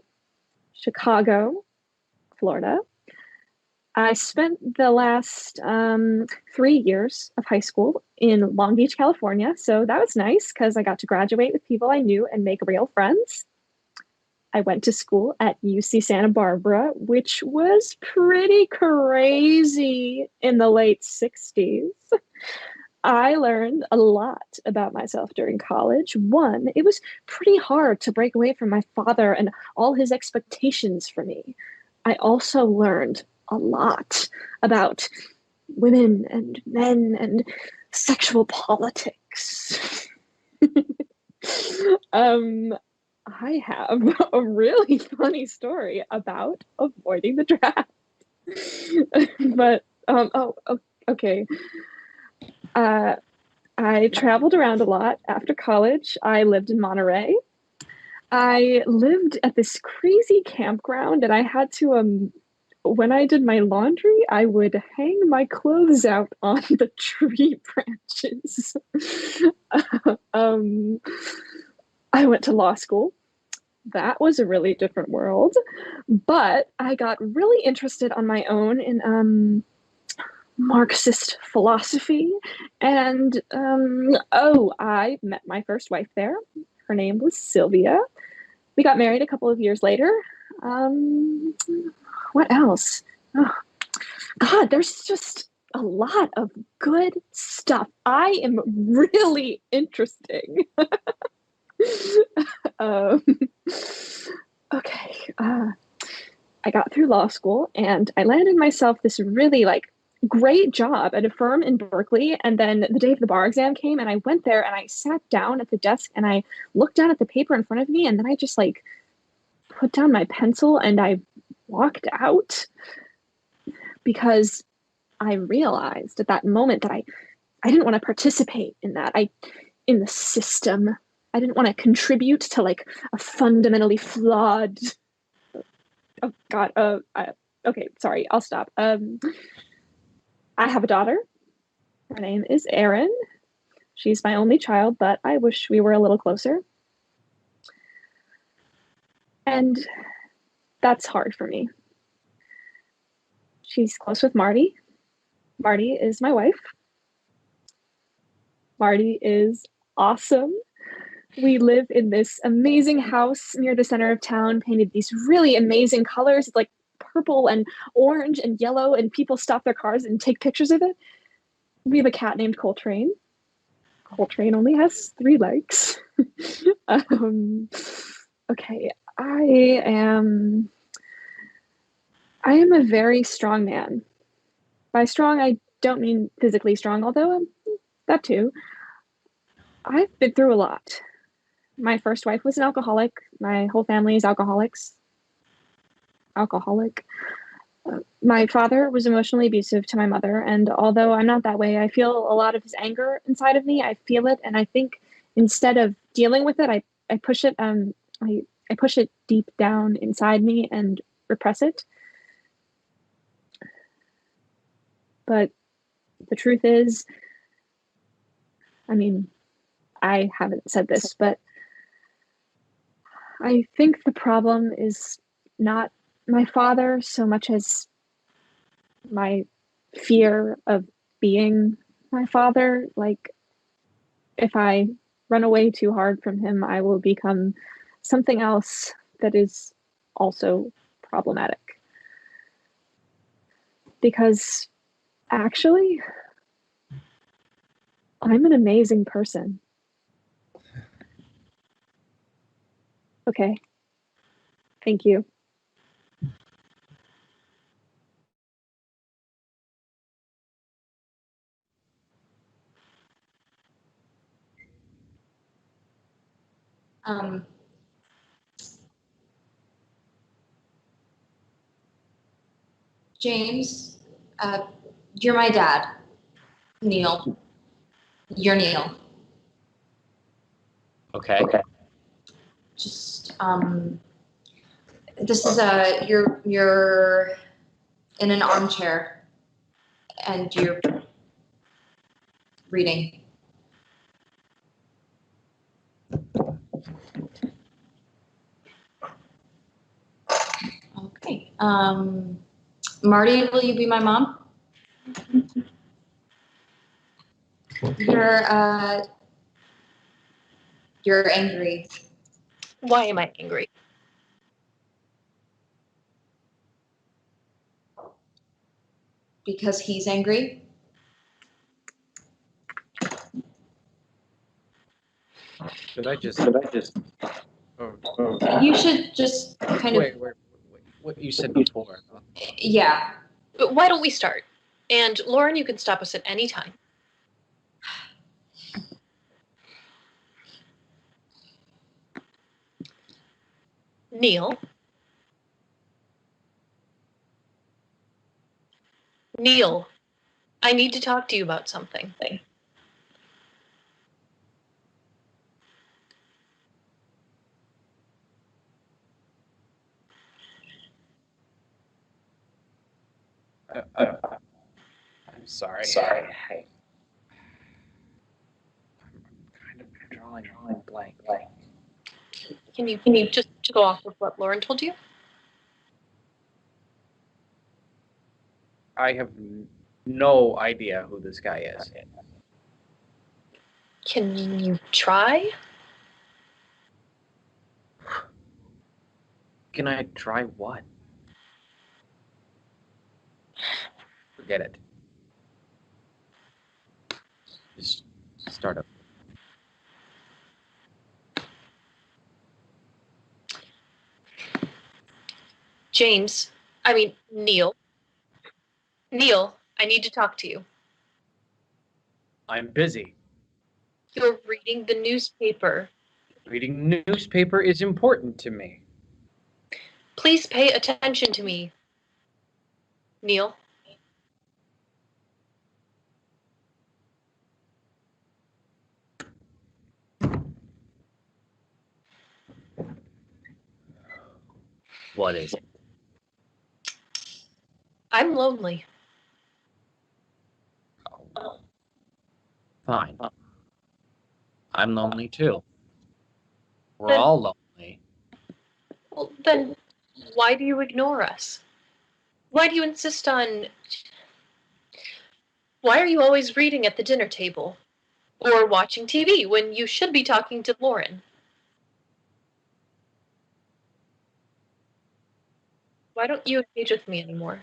S1: Chicago, Florida. I spent the last 3 years of high school in Long Beach, California. So that was nice because I got to graduate with people I knew and make real friends. I went to school at UC Santa Barbara, which was pretty crazy in the late 60s. I learned a lot about myself during college. One, it was pretty hard to break away from my father and all his expectations for me. I also learned a lot about women and men and sexual politics. I have a really funny story about avoiding the draft. But okay. I traveled around a lot after college. I lived in Monterey. I lived at this crazy campground, and I had to when I did my laundry, I would hang my clothes out on the tree branches. um, I went to law school. That was a really different world, but I got really interested on my own in Marxist philosophy, and I met my first wife there. Her name was Sylvia. We got married a couple of years later. What else? Oh, God, there's just a lot of good stuff. I am really interesting. um, okay. I got through law school and I landed myself this really great job at a firm in Berkeley. And then the day of the bar exam came and I went there and I sat down at the desk and I looked down at the paper in front of me and then I just put down my pencil and I walked out because I realized at that moment that I didn't want to participate in that. In the system. I didn't want to contribute to a fundamentally flawed. Oh God. Okay, sorry. I'll stop. I have a daughter. Her name is Erin. She's my only child, but I wish we were a little closer. And that's hard for me. She's close with Marty. Marty is my wife. Marty is awesome. We live in this amazing house near the center of town, painted these really amazing colors, like purple and orange and yellow, and people stop their cars and take pictures of it. We have a cat named Coltrane. Coltrane only has 3 legs. Okay, I am a very strong man. By strong, I don't mean physically strong, although that too. I've been through a lot. My first wife was an alcoholic. My whole family is alcoholics. Alcoholic. My father was emotionally abusive to my mother, and although I'm not that way, I feel a lot of his anger inside of me. I feel it, and I think instead of dealing with it, I push it. I push it deep down inside me and repress it. But the truth is, I mean, I haven't said this, but I think the problem is not my father so much as my fear of being my father. If I run away too hard from him, I will become something else that is also problematic. Because actually, I'm an amazing person. Okay. Thank you.
S5: James, you're my dad. Neil, you're Neil.
S2: Okay.
S5: Just this is you're in an armchair and you're reading. Okay. Marty, will you be my mom? You're angry.
S3: Why am I angry?
S5: Because he's angry.
S2: Should I just?
S5: You should just kind
S2: Wait, what you said before?
S5: Yeah.
S3: But why don't we start? And Lauren, you can stop us at any time. Neil. Neil, I need to talk to you about something.
S2: I'm sorry. I'm kind of drawing blank.
S3: Can you just go off of what Lauren told you?
S2: I have no idea who this guy is.
S3: Can you try?
S2: Can I try what? Forget it. Just start up.
S3: Neil. Neil, I need to talk to you.
S2: I'm busy.
S3: You're reading the newspaper.
S2: Reading newspaper is important to me.
S3: Please pay attention to me. Neil.
S2: What is it?
S3: I'm lonely.
S2: Fine. I'm lonely too. We're
S3: Then-
S2: all lonely.
S3: Well, then why do you ignore us? Why do you insist on... Why are you always reading at the dinner table? Or watching TV when you should be talking to Lauren? Why don't you engage with me anymore?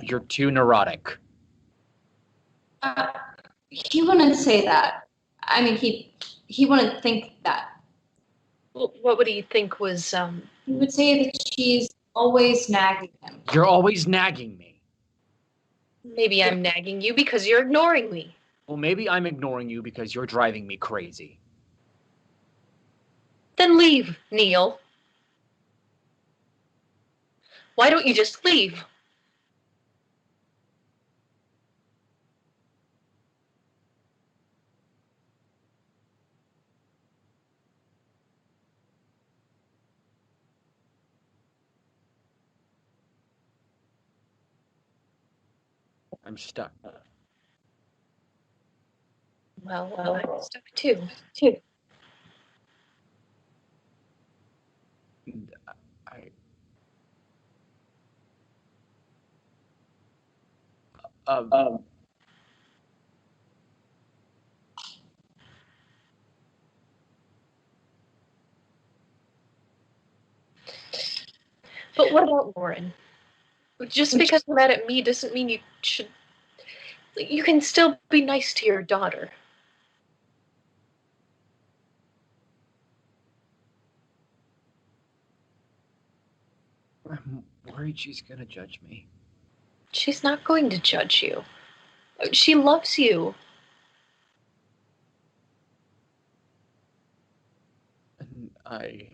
S2: You're too neurotic.
S5: He wouldn't say that. I mean, he wouldn't think that.
S3: Well, what would he think was,
S5: He would say that she's always nagging him.
S2: You're always nagging me.
S3: maybe I'm nagging you because you're ignoring me.
S2: Well, maybe I'm ignoring you because you're driving me crazy.
S3: Then leave, Neil. Why don't you just leave?
S2: I'm stuck.
S3: Well, I'm stuck too.
S2: I.
S3: But what about Lauren? Just because you're mad at me doesn't mean you should... You can still be nice to your daughter.
S2: I'm worried she's gonna judge me.
S3: She's not going to judge you. She loves you.
S2: And I.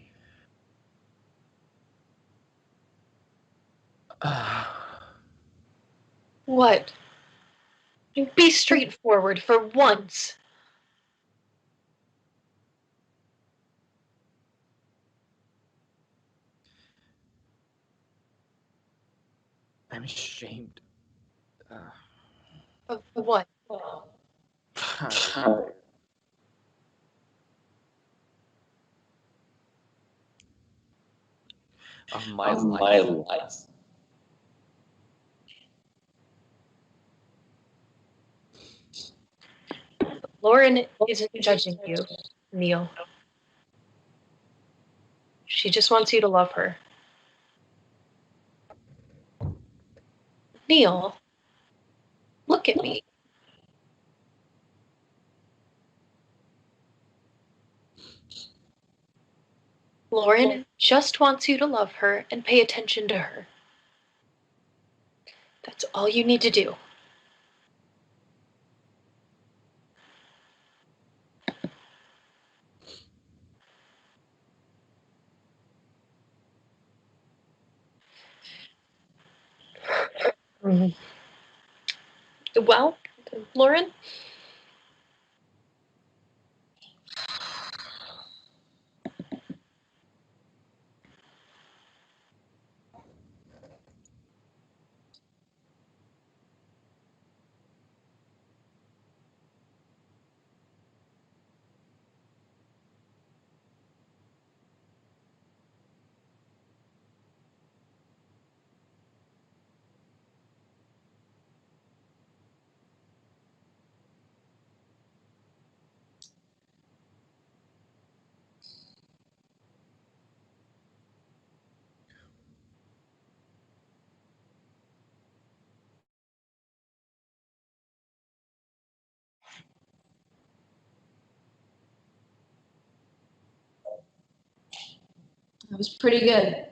S3: What? Be straightforward for once.
S2: I'm ashamed.
S3: Of what?
S2: Of my life.
S3: Lauren isn't judging you, Neil. She just wants you to love her. Neil, look at me. Lauren just wants you to love her and pay attention to her. That's all you need to do. Well, Lauren?
S5: It was pretty good.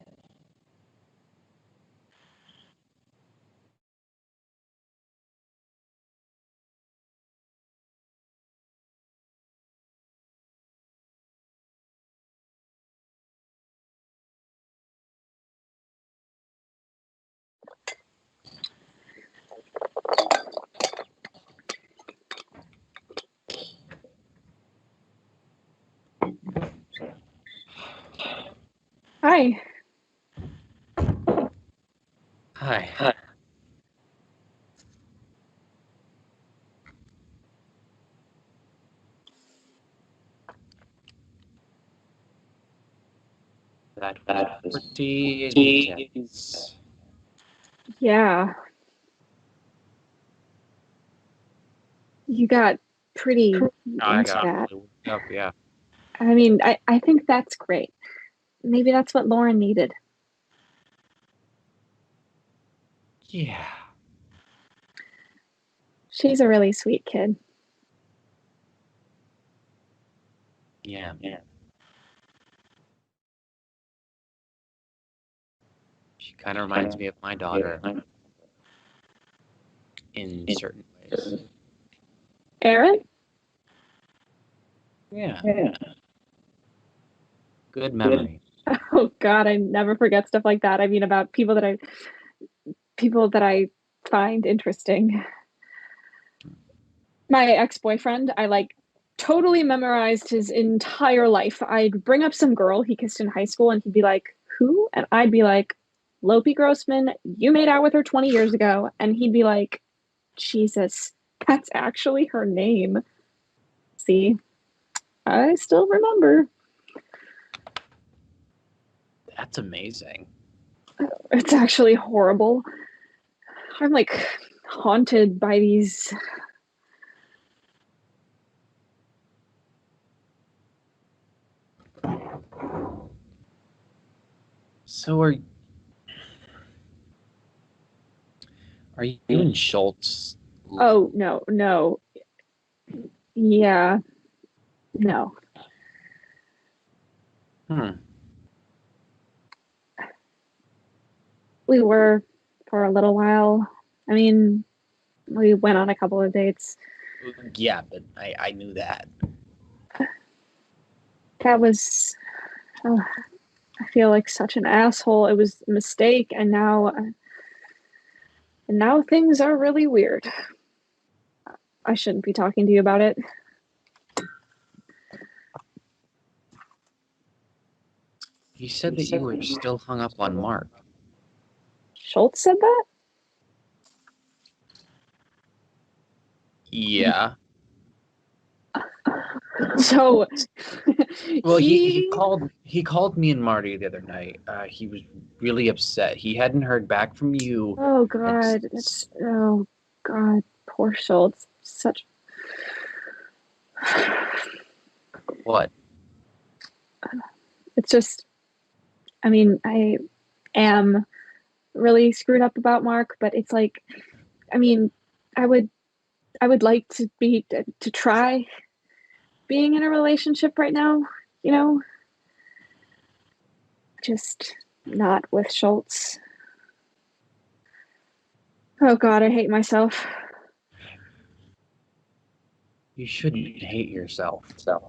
S1: Hi.
S2: Hi. That was pretty intense.
S1: Yeah. You got pretty
S2: I
S1: into
S2: got
S1: that.
S2: really worked up, yeah.
S1: I mean, I think that's great. Maybe that's what Lauren needed.
S2: Yeah.
S1: She's a really sweet kid.
S2: Yeah. She kind of reminds me of my daughter in certain ways.
S1: Aaron?
S2: Yeah. Good memory.
S1: Oh God, I never forget stuff like that. I mean, about people that I find interesting. My ex-boyfriend, I like totally memorized his entire life. I'd bring up some girl he kissed in high school and he'd be like, "Who?" And I'd be like, "Lopi Grossman, you made out with her 20 years ago." And he'd be like, "Jesus, that's actually her name." See, I still remember.
S2: That's amazing.
S1: It's actually horrible. I'm like haunted by these.
S2: So are you and Schultz?
S1: Oh, no. Yeah, no. We were for a little while. I mean, we went on a couple of dates.
S2: Yeah, but I knew that.
S1: That was, I feel like such an asshole. It was a mistake, and now things are really weird. I shouldn't be talking to you about it.
S2: You said that you were still hung up on Mark.
S1: Schultz said that?
S2: Yeah.
S1: So,
S2: Well, he called me and Marty the other night. He was really upset. He hadn't heard back from you.
S1: Oh God, oh God, poor Schultz. Such.
S2: What?
S1: It's just, I mean, I am really screwed up about Mark, but it's like, I mean, I would like to try being in a relationship right now, you know, just not with Schultz. Oh God, I hate myself.
S2: You shouldn't hate yourself. So,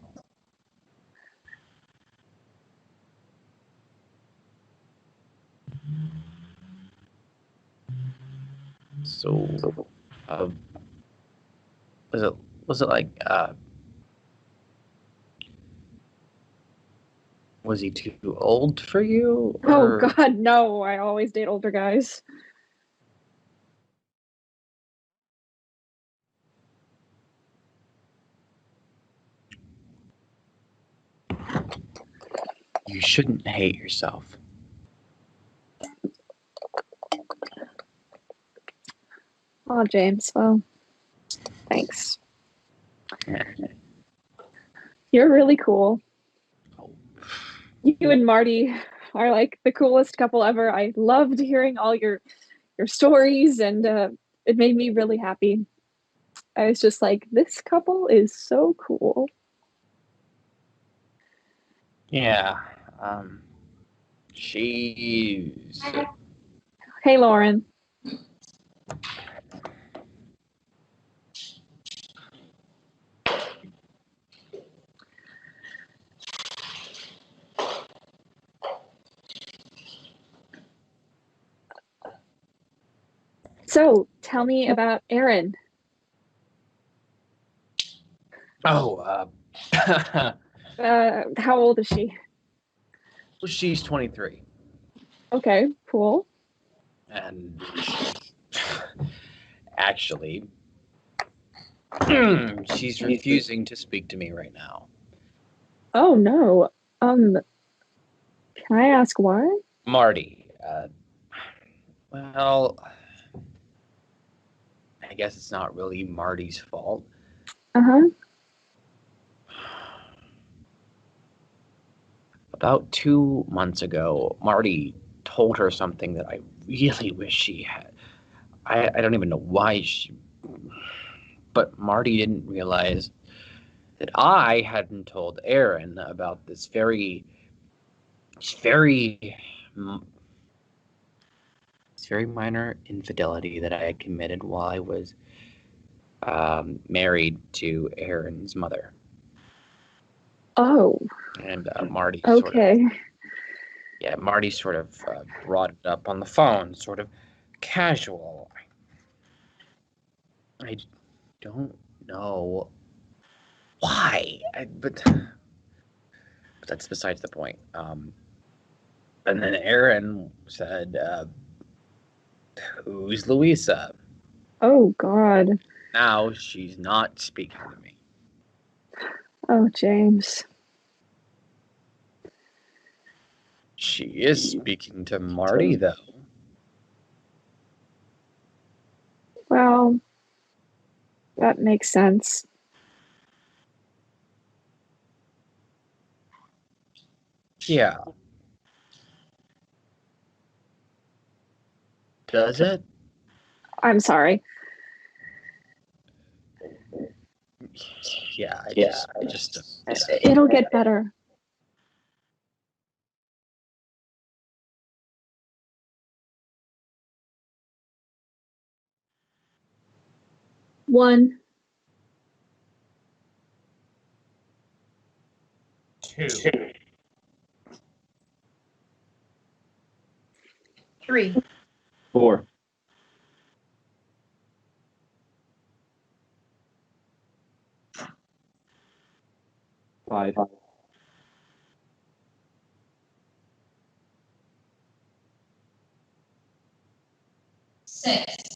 S2: was it like was he too old for you?
S1: Oh
S2: Or
S1: God, no! I always date older guys.
S2: you shouldn't hate yourself.
S1: Oh, James. Well, thanks. You're really cool. You and Marty are like the coolest couple ever. I loved hearing all your stories, and it made me really happy. I was just like, this couple is so cool.
S2: Yeah. She's
S1: Hey, Lauren. So, tell me about Erin.
S2: oh,
S1: How old is she?
S2: she's 23,
S1: Okay, cool.
S2: and actually, she's refusing to speak to me right now.
S1: Oh no. Can I ask why?
S2: Marty, well, I guess it's not really Marty's fault.
S1: Uh-huh.
S2: About 2 months ago, Marty told her something that I really wish she had. I don't even know why she. But Marty didn't realize that I hadn't told Erin about this very, minor infidelity that I had committed while I was married to Erin's mother.
S1: Oh,
S2: And Marty
S1: okay.
S2: Marty sort of brought it up on the phone, sort of casual. I don't know why, but that's besides the point. And then Erin said, "Who's Louisa?"
S1: Oh God.
S2: Now she's not speaking to me.
S1: Oh, James.
S2: She is speaking to Marty, though.
S1: Well, that makes sense.
S2: Yeah. Does it?
S1: I'm sorry.
S2: Yeah, I just
S1: It'll get better. One.
S2: two.
S3: 3.
S4: 4. 5.
S5: 6.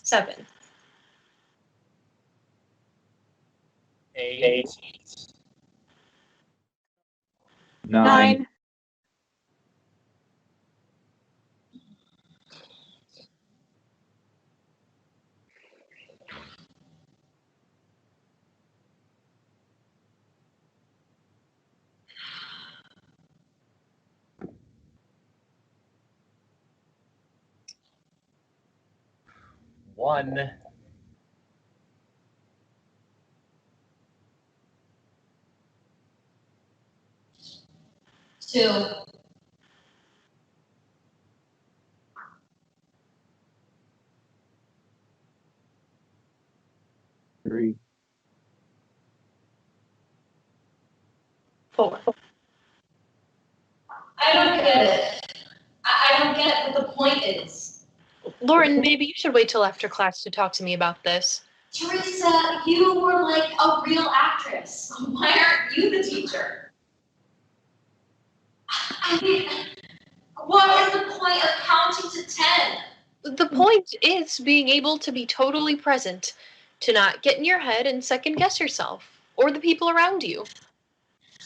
S3: 7.
S2: 8.
S4: 9.
S1: 9.
S2: 1.
S5: 2.
S4: 3.
S3: 4.
S5: I don't get it. I don't get what the point is.
S3: Lauren, maybe you should wait till after class to talk to me about this.
S5: Theresa, you were like a real actress. Why aren't you the teacher? I mean, what is the point of counting to 10?
S3: The point is being able to be totally present, to not get in your head and second guess yourself or the people around you.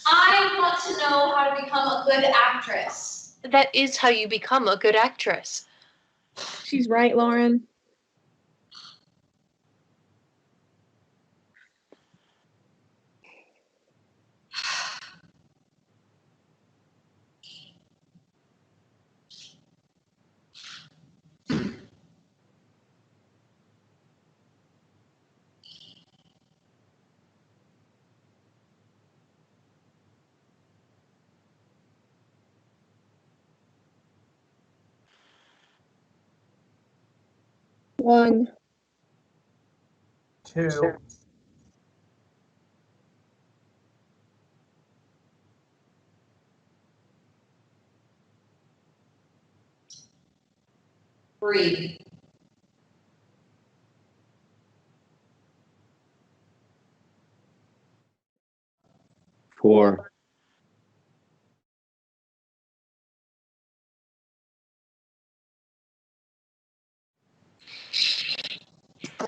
S5: I want to know how to become a good actress.
S3: That is how you become a good actress.
S1: She's right, Lauren. 1,
S7: 2,
S5: 3,
S4: 4,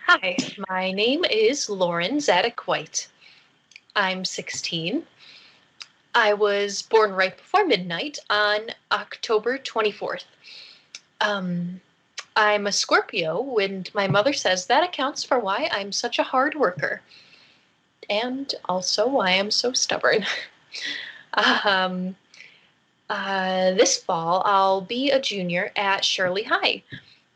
S3: Hi, my name is Lauren Zadek-White. I'm 16. I was born right before midnight on October 24th. I'm a Scorpio, and my mother says that accounts for why I'm such a hard worker. And also why I'm so stubborn. This fall, I'll be a junior at Shirley High.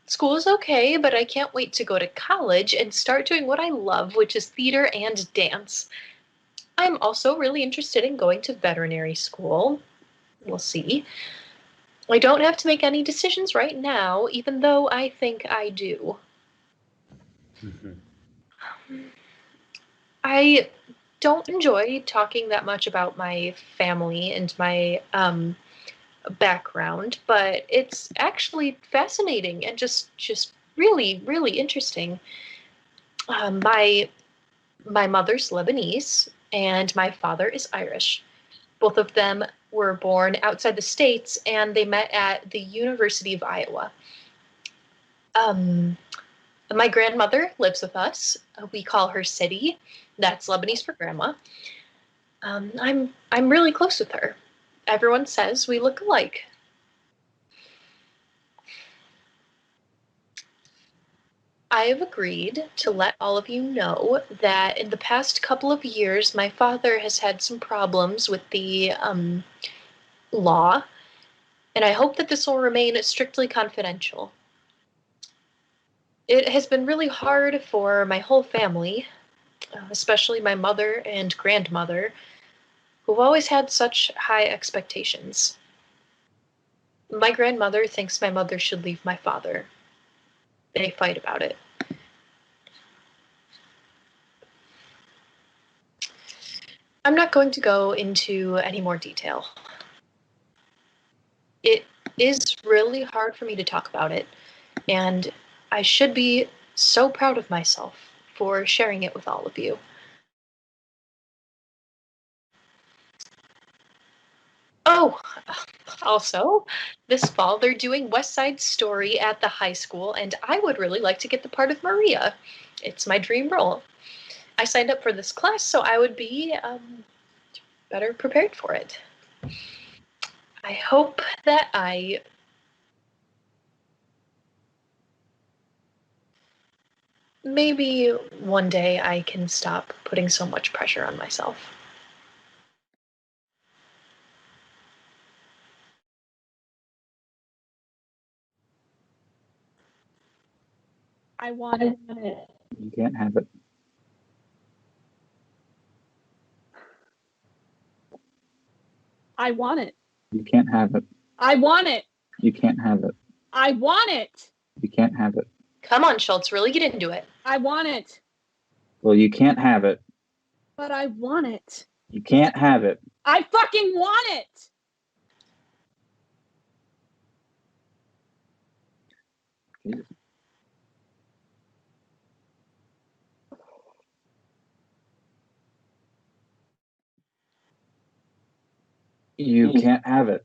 S3: School is okay, but I can't wait to go to college and start doing what I love, which is theater and dance. I'm also really interested in going to veterinary school. We'll see. I don't have to make any decisions right now, even though I think I do. I don't enjoy talking that much about my family and my background, but it's actually fascinating and just really, really interesting. My mother's Lebanese and my father is Irish. Both of them were born outside the States and they met at the University of Iowa. My grandmother lives with us. We call her Sidi. That's Lebanese for grandma. I'm really close with her. Everyone says we look alike. I have agreed to let all of you know that in the past couple of years, my father has had some problems with the law, and I hope that this will remain strictly confidential. It has been really hard for my whole family, especially my mother and grandmother, who've always had such high expectations. My grandmother thinks my mother should leave my father. They fight about it. I'm not going to go into any more detail. It is really hard for me to talk about it, and I should be so proud of myself for sharing it with all of you. Oh, also, this fall they're doing West Side Story at the high school, and I would really like to get the part of Maria. It's my dream role. I signed up for this class so I would be better prepared for it. I hope that maybe one day I can stop putting so much pressure on myself.
S1: I want it.
S4: You can't have it.
S1: I want it.
S4: You can't have it.
S1: I want it.
S4: You can't have it.
S1: I want it.
S4: You can't have it.
S3: Come on, Schultz, really get into it.
S1: I want it.
S4: Well, you can't have it.
S1: But I want it.
S4: You can't have it.
S1: I fucking want it.
S4: Jesus. You can't have it.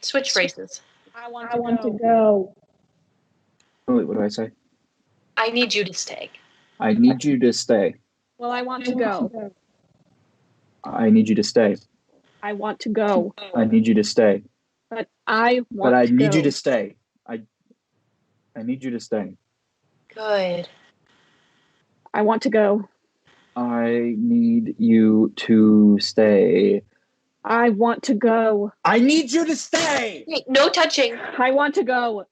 S3: Switch phrases.
S1: I want to go.
S4: Oh, wait, what do I say?
S3: I need you to stay.
S4: I need you to stay.
S1: Well, I want to go.
S4: I need you to stay.
S1: I want to go.
S4: I need you to stay.
S1: But I want
S4: But I
S1: to
S4: need
S1: go.
S4: you to stay. I need you to stay.
S3: Good.
S1: I want to go.
S4: I need you to stay.
S1: I want to go.
S4: I need you to stay.
S3: Hey, no touching.
S1: I want to go.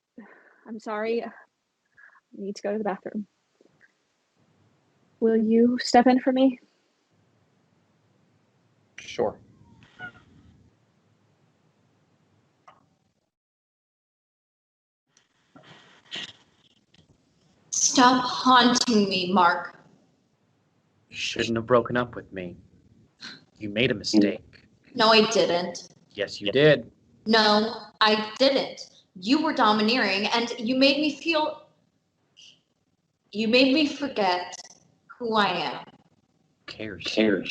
S1: I'm sorry. I need to go to the bathroom. Will you step in for me?
S2: Sure.
S5: Stop haunting me, Mark.
S2: You shouldn't have broken up with me. You made a mistake.
S5: No, I didn't.
S2: Yes, you did.
S5: No, I didn't. You were domineering, and you made me feel... You made me forget who I am.
S2: Cares.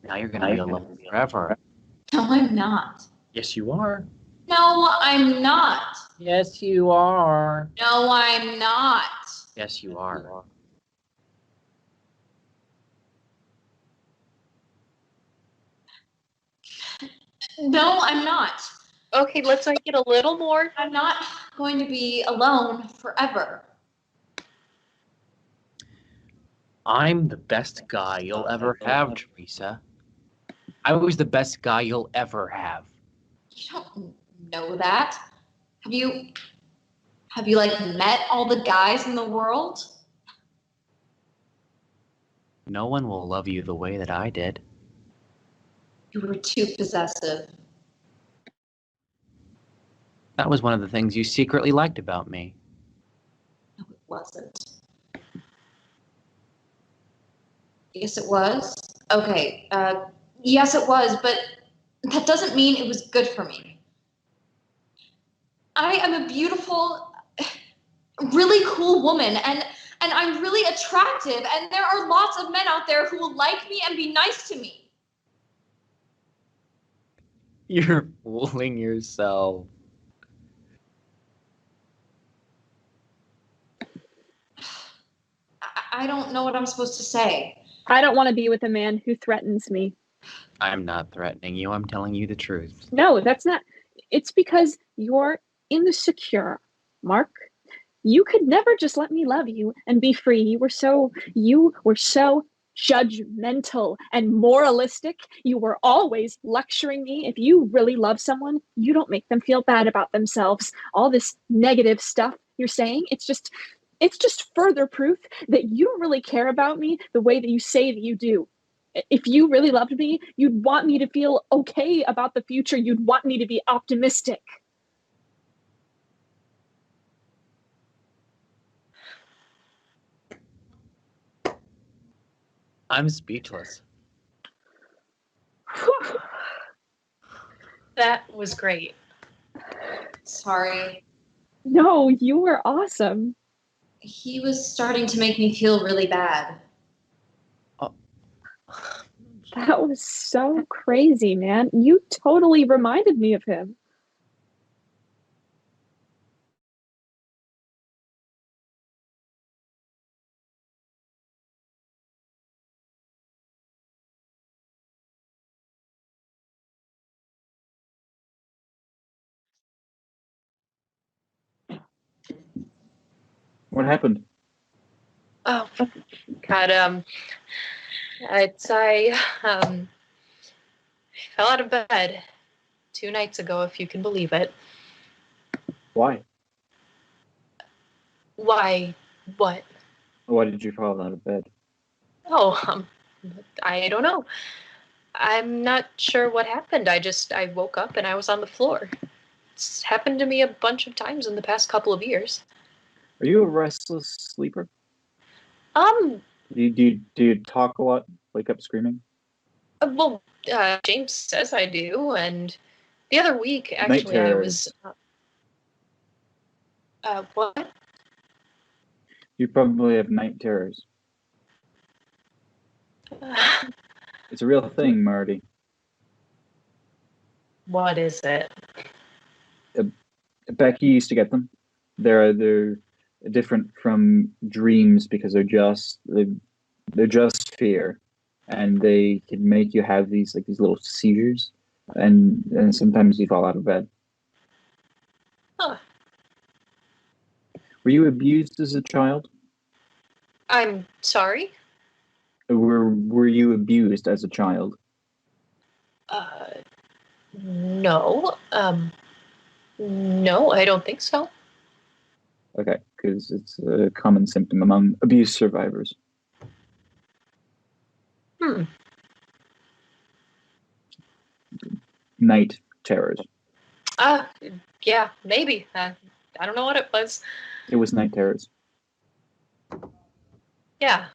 S2: Now you're gonna be alone forever.
S5: No, I'm not.
S2: Yes, you are.
S5: No, I'm not.
S2: Yes, you are.
S5: No, I'm not.
S2: Yes, you are.
S5: No, I'm not.
S3: Okay, let's make it a little more.
S5: I'm not going to be alone forever.
S2: I'm the best guy you'll ever have, Theresa. I was the best guy you'll ever have.
S5: You don't know that. Have you like met all the guys in the world?
S2: No one will love you the way that I did.
S5: You were too possessive.
S2: That was one of the things you secretly liked about me.
S5: No, it wasn't. Yes, it was. Okay. Yes, it was, but that doesn't mean it was good for me. I am a beautiful, really cool woman, and I'm really attractive, and there are lots of men out there who will like me and be nice to me.
S2: You're fooling yourself.
S5: I don't know what I'm supposed to say.
S1: I don't want to be with a man who threatens me.
S2: I'm not threatening you. I'm telling you the truth.
S1: No, that's not. It's because you're insecure, Mark. You could never just let me love you and be free. You were so judgmental and moralistic. You were always lecturing me. If you really love someone, you don't make them feel bad about themselves. All this negative stuff you're saying, it's just further proof that you don't really care about me the way that you say that you do. If you really loved me, you'd want me to feel okay about the future. You'd want me to be optimistic.
S2: I'm speechless.
S3: That was great.
S5: Sorry.
S1: No, you were awesome.
S5: He was starting to make me feel really bad.
S1: That was so crazy, man. You totally reminded me of him.
S4: What happened?
S3: Oh, God. I fell out of bed 2 nights ago, if you can believe it.
S4: Why?
S3: Why? What?
S4: Why did you fall out of bed?
S3: Oh, I don't know. I'm not sure what happened. I woke up and I was on the floor. It's happened to me a bunch of times in the past couple of years.
S4: Are you a restless sleeper?
S3: Um,
S4: Do you talk a lot? Wake up screaming?
S3: well, James says I do, and the other week,
S4: Night
S3: actually, I
S4: terrors.
S3: was, what?
S4: You probably have night terrors. It's a real thing, Marty.
S3: What is it?
S4: Becky used to get them. They're different from dreams because they're just fear, and they can make you have these little seizures, and sometimes you fall out of bed.
S3: Huh.
S4: Were you abused as a child?
S3: I'm sorry?
S4: Were you abused as a child?
S3: No. No, I don't think so.
S4: Okay, because it's a common symptom among abuse survivors. Night terrors.
S3: Yeah, maybe. I don't know what it was.
S4: It was night terrors.
S3: Yeah.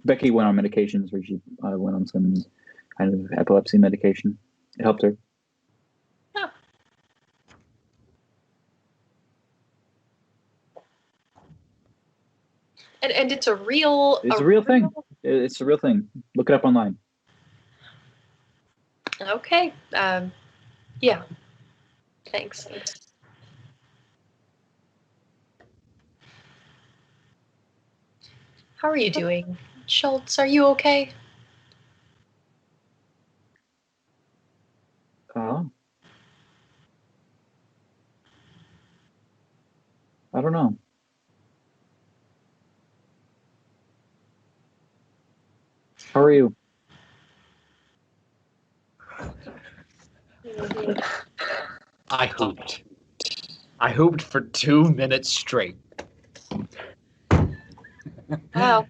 S4: Becky went on medications, or she went on some kind of epilepsy medication. It helped her.
S3: Oh. And it's a real.
S4: It's a real thing. It's a real thing. Look it up online.
S3: Okay. Yeah. Thanks. How are you doing, Schultz? Are you okay?
S4: I don't know. How are you?
S2: I hooped. I hooped for 2 minutes straight.
S3: Wow.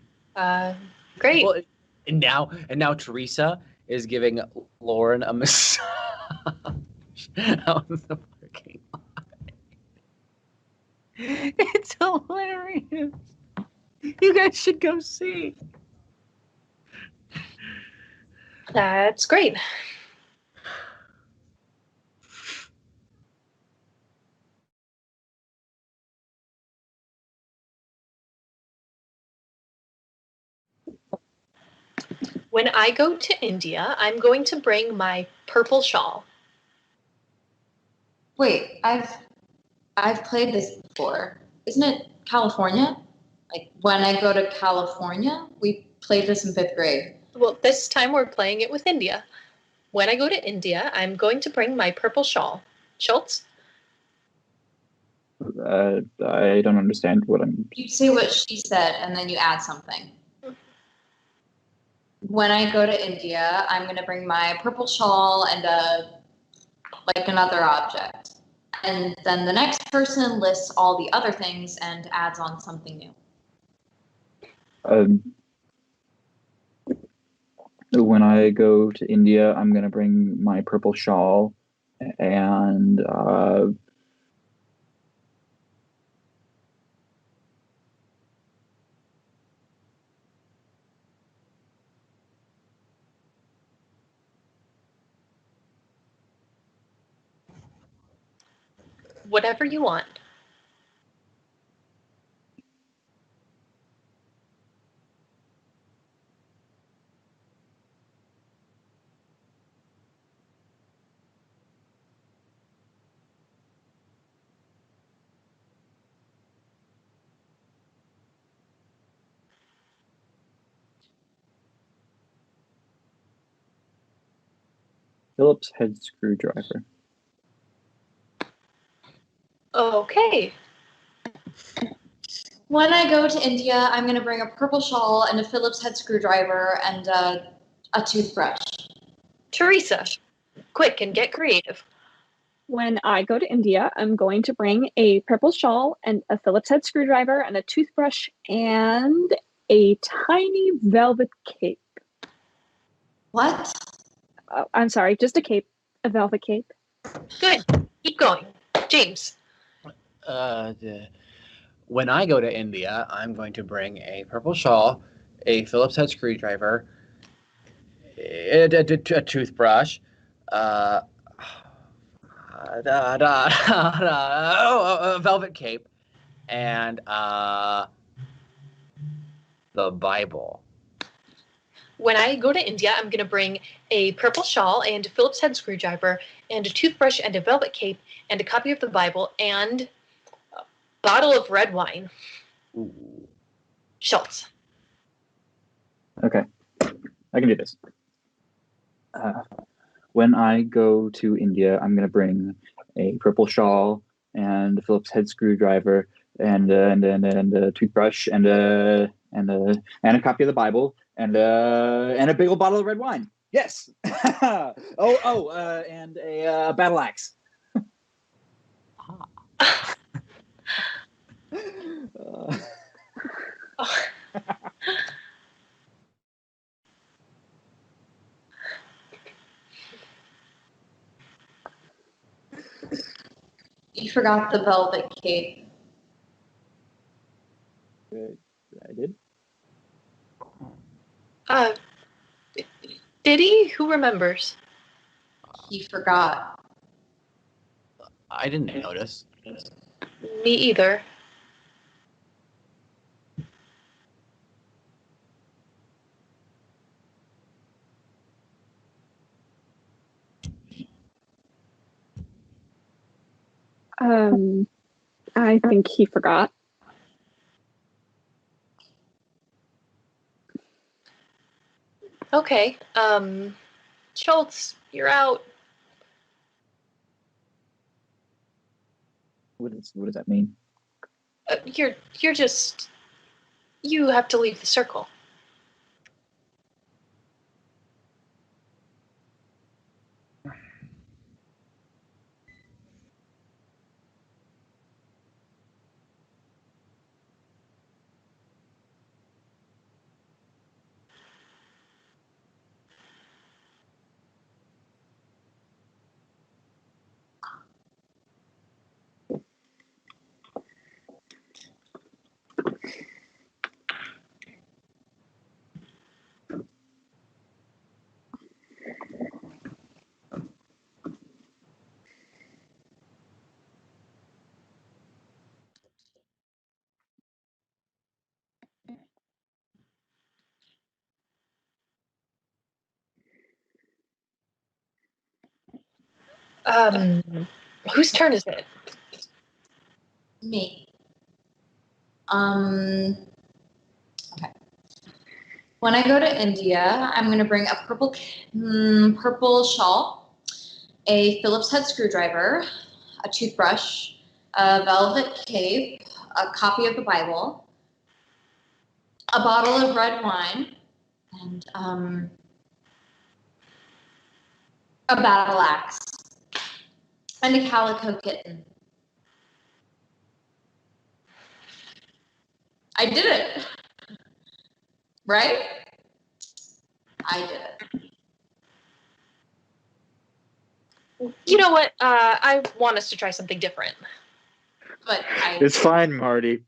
S3: Great.
S2: Well, and now Theresa is giving Lauren a massage out in the parking lot. It's hilarious. You guys should go see.
S3: That's great. When I go to India, I'm going to bring my purple shawl.
S5: Wait, I've played this before. Isn't it California? Like when I go to California, we played this in 5th grade.
S3: Well, this time we're playing it with India. When I go to India, I'm going to bring my purple shawl. Schultz?
S4: I don't understand what I'm.
S5: You say what she said, and then you add something. When I go to India, I'm going to bring my purple shawl and another object. And then the next person lists all the other things and adds on something new.
S4: When I go to India, I'm gonna bring my purple shawl and
S3: Whatever you want.
S4: Phillips head screwdriver.
S3: Okay.
S5: When I go to India, I'm going to bring a purple shawl and a Phillips head screwdriver and a toothbrush.
S3: Theresa, quick and get creative.
S1: When I go to India, I'm going to bring a purple shawl and a Phillips head screwdriver and a toothbrush and a tiny velvet cape.
S5: What?
S1: I'm sorry, just a cape, a velvet cape.
S3: Good. Keep going. James.
S2: When I go to India, I'm going to bring a purple shawl, a Phillips head screwdriver, a toothbrush, a velvet cape, and the Bible.
S3: When I go to India, I'm going to bring a purple shawl and a Phillips head screwdriver and a toothbrush and a velvet cape and a copy of the Bible and a bottle of red wine.
S2: Ooh.
S3: Schultz.
S4: Okay, I can do this. When I go to India, I'm gonna bring a purple shawl and a Phillips head screwdriver and a toothbrush and a copy of the Bible and a big old bottle of red wine. Yes. and a battle axe.
S5: You forgot the velvet cape.
S4: I did.
S3: Did he? Who remembers?
S5: He forgot.
S2: I didn't notice.
S3: Me either.
S1: I think he forgot.
S3: Okay. Schultz, you're out.
S4: What does that mean?
S3: You're just. You have to leave the circle. Whose turn is it?
S5: Me. Okay. When I go to India, I'm going to bring a purple shawl, a Phillips head screwdriver, a toothbrush, a velvet cape, a copy of the Bible, a bottle of red wine, and a battle axe, and a calico kitten. I did it. Right? I did it.
S3: You know what? I want us to try something different.
S5: But
S6: It's fine, Marty.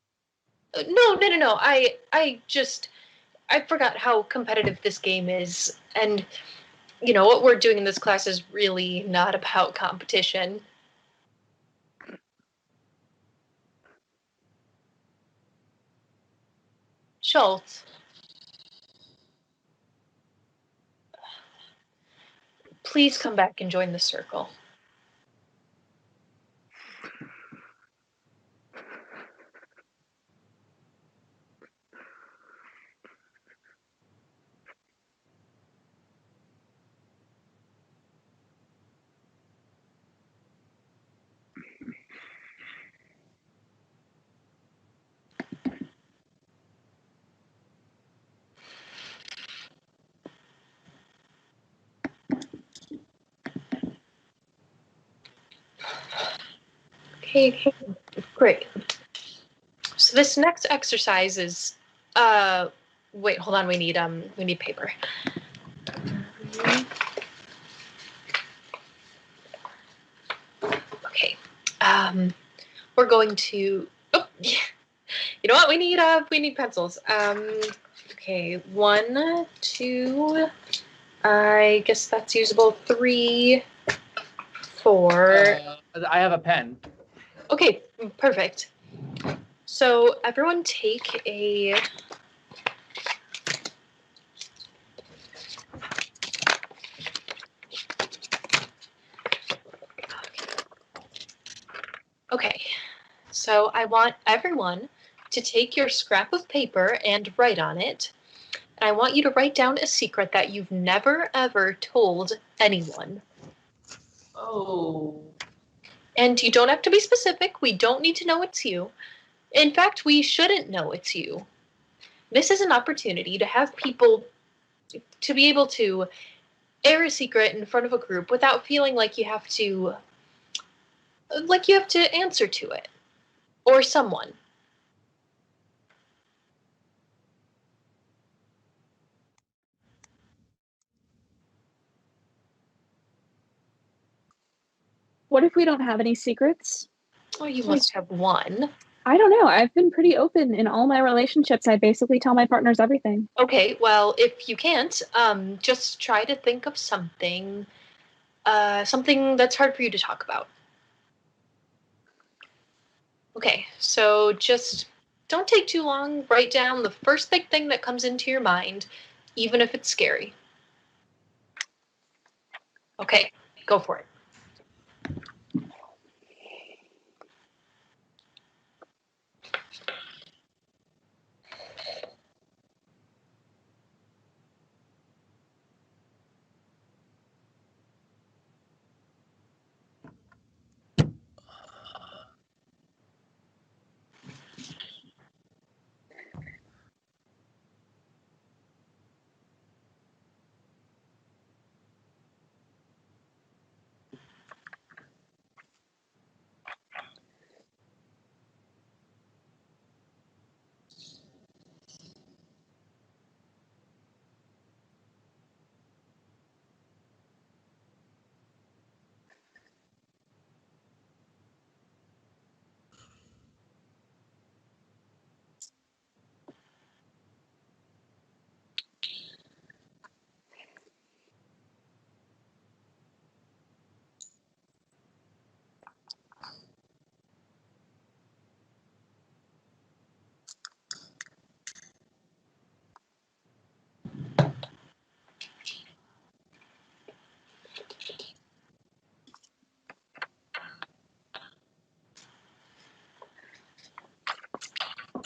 S3: No. I forgot how competitive this game is, and what we're doing in this class is really not about competition. Schultz, please come back and join the circle. Okay, great. So this next exercise is, wait, hold on. We need paper. Okay. We're going to. Oh, yeah. You know what? We need pencils. Okay, 1, 2. I guess that's usable. 3, 4.
S2: I have a pen.
S3: Okay, perfect. So everyone take a. Okay, so I want everyone to take your scrap of paper and write on it. And I want you to write down a secret that you've never, ever told anyone.
S5: Oh.
S3: And you don't have to be specific. We don't need to know it's you. In fact, we shouldn't know it's you. This is an opportunity to have people to be able to air a secret in front of a group without feeling like you have to answer to it or someone.
S1: What if we don't have any secrets?
S3: Oh, you must have one.
S1: I don't know. I've been pretty open in all my relationships. I basically tell my partners everything.
S3: Okay, well, if you can't, just try to think of something that's hard for you to talk about. Okay, so just don't take too long. Write down the first big thing that comes into your mind, even if it's scary. Okay, go for it.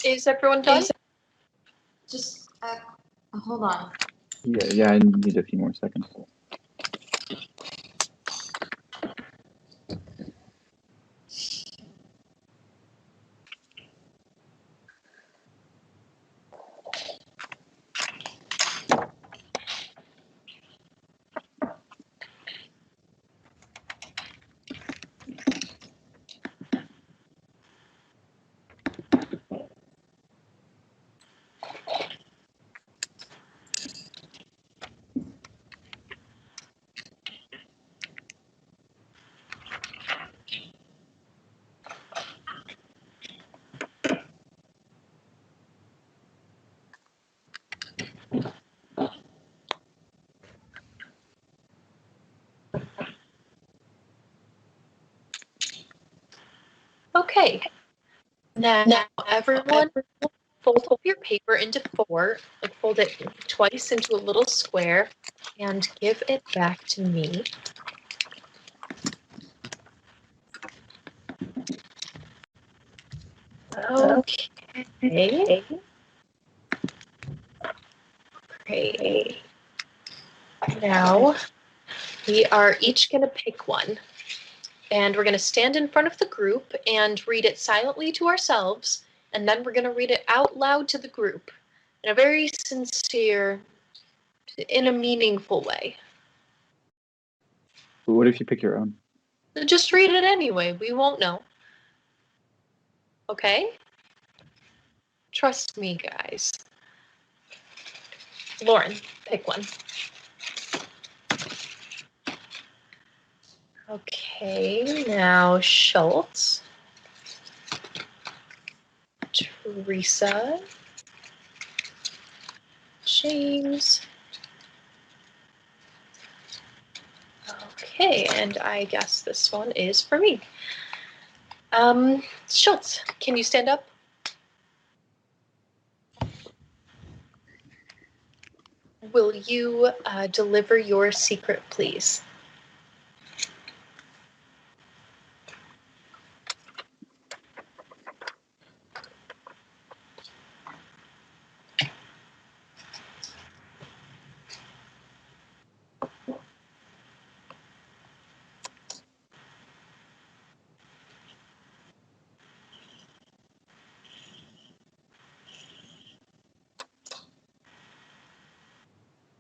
S3: Is everyone done?
S5: Just hold on.
S4: Yeah, I need a few more seconds.
S3: Okay. Now everyone fold up your paper into four, like fold it twice into a little square, and give it back to me. Okay. Great. Now we are each going to pick one, and we're going to stand in front of the group and read it silently to ourselves, and then we're going to read it out loud to the group in a very sincere, in a meaningful way.
S4: But what if you pick your own?
S3: Just read it anyway. We won't know. Okay? Trust me, guys. Lauren, pick one. Okay, now Schultz. Theresa. James. Okay, and I guess this one is for me. Schultz, can you stand up? Will you deliver your secret, please?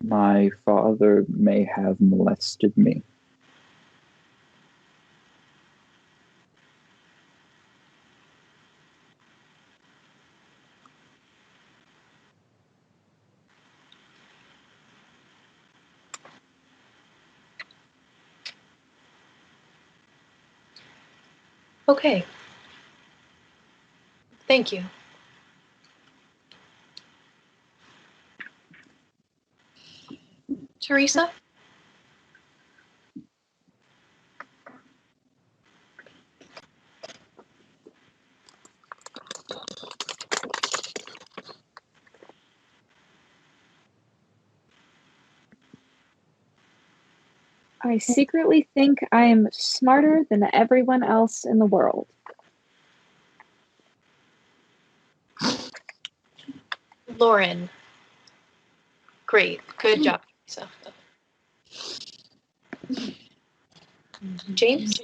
S4: My father may have molested me.
S3: Okay. Thank you. Theresa?
S1: I secretly think I am smarter than everyone else in the world.
S3: Lauren. Great. Good job, Theresa. James?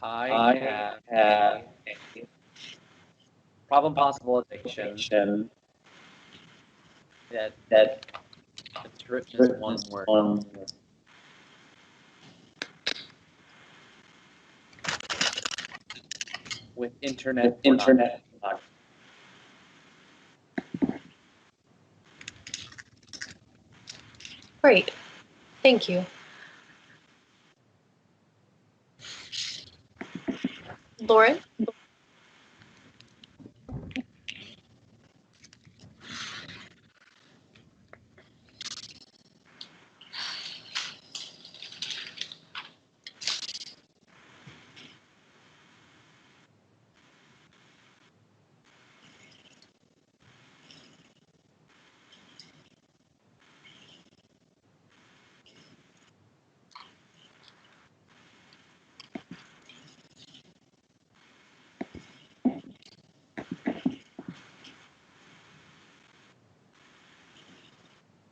S2: I have a problem possibilization that's written as one word. With internet pornography.
S3: Great. Thank you. Lauren?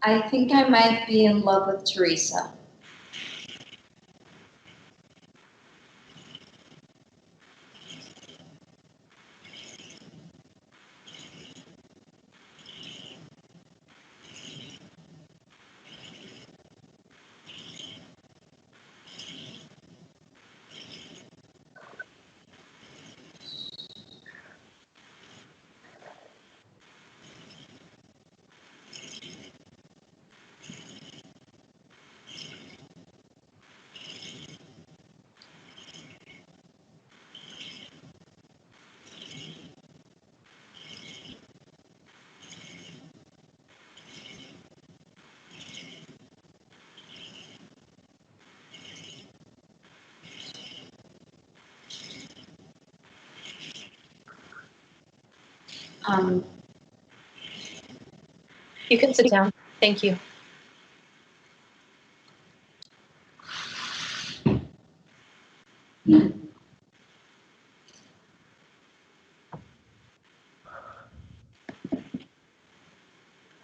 S5: I think I might be in love with Theresa.
S3: You can sit down. Thank you.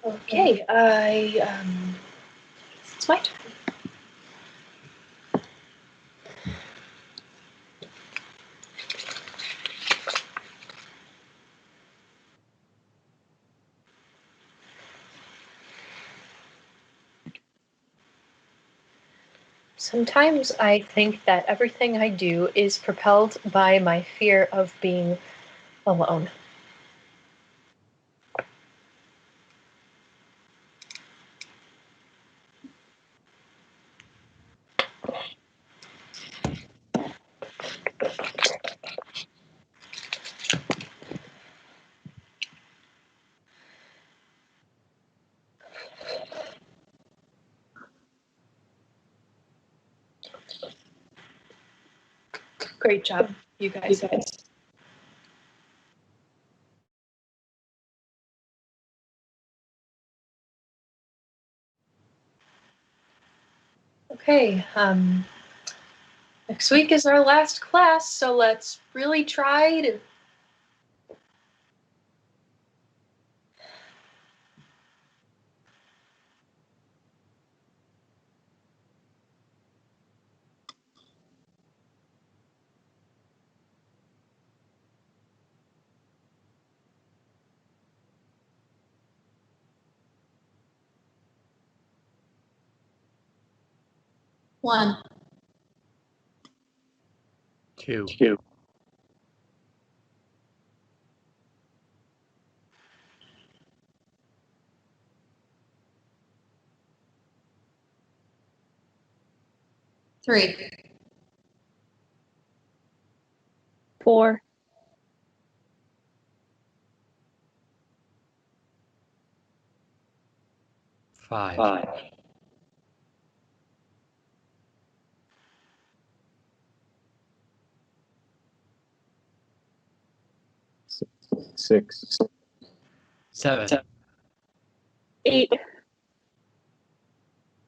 S3: Okay, it's my turn. Sometimes I think that everything I do is propelled by my fear of being alone. Great job, you guys. Okay, next week is our last class, so let's really try to
S5: 1.
S2: 2.
S5: 3.
S1: 4.
S2: 5.
S4: 6.
S2: 7.
S1: 8.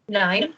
S3: 9.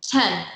S5: 10.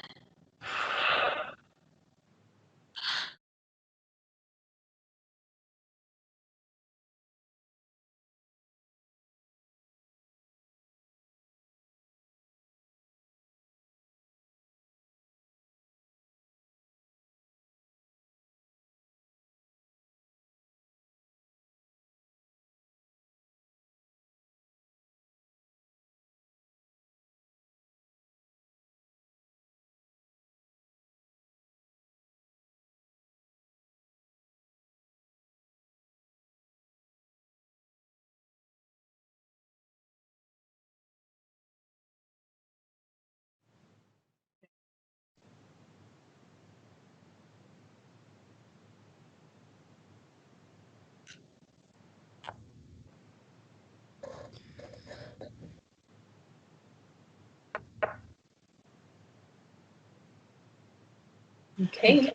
S3: Okay.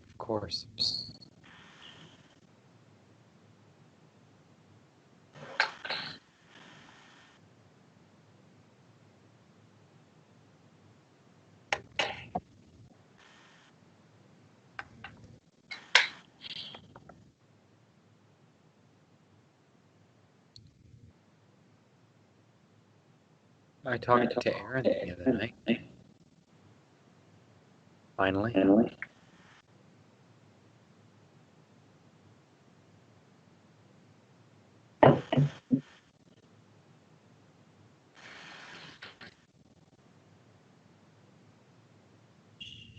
S2: Of course. I talked to Erin the other night. Finally.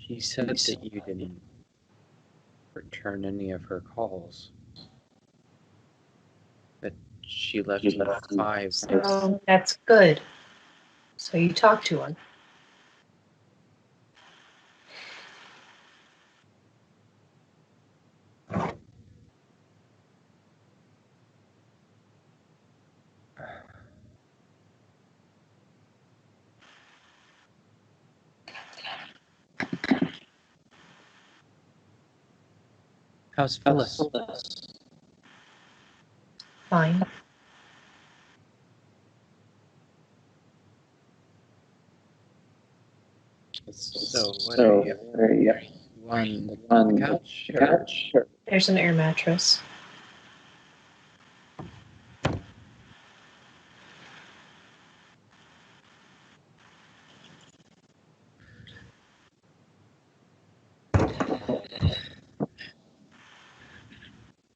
S2: She said that you didn't return any of her calls. That she left you 5.
S3: Oh, that's good. So you talked to him.
S2: How's Phyllis?
S3: Fine.
S2: So what are you on the couch? Or?
S3: There's an air mattress.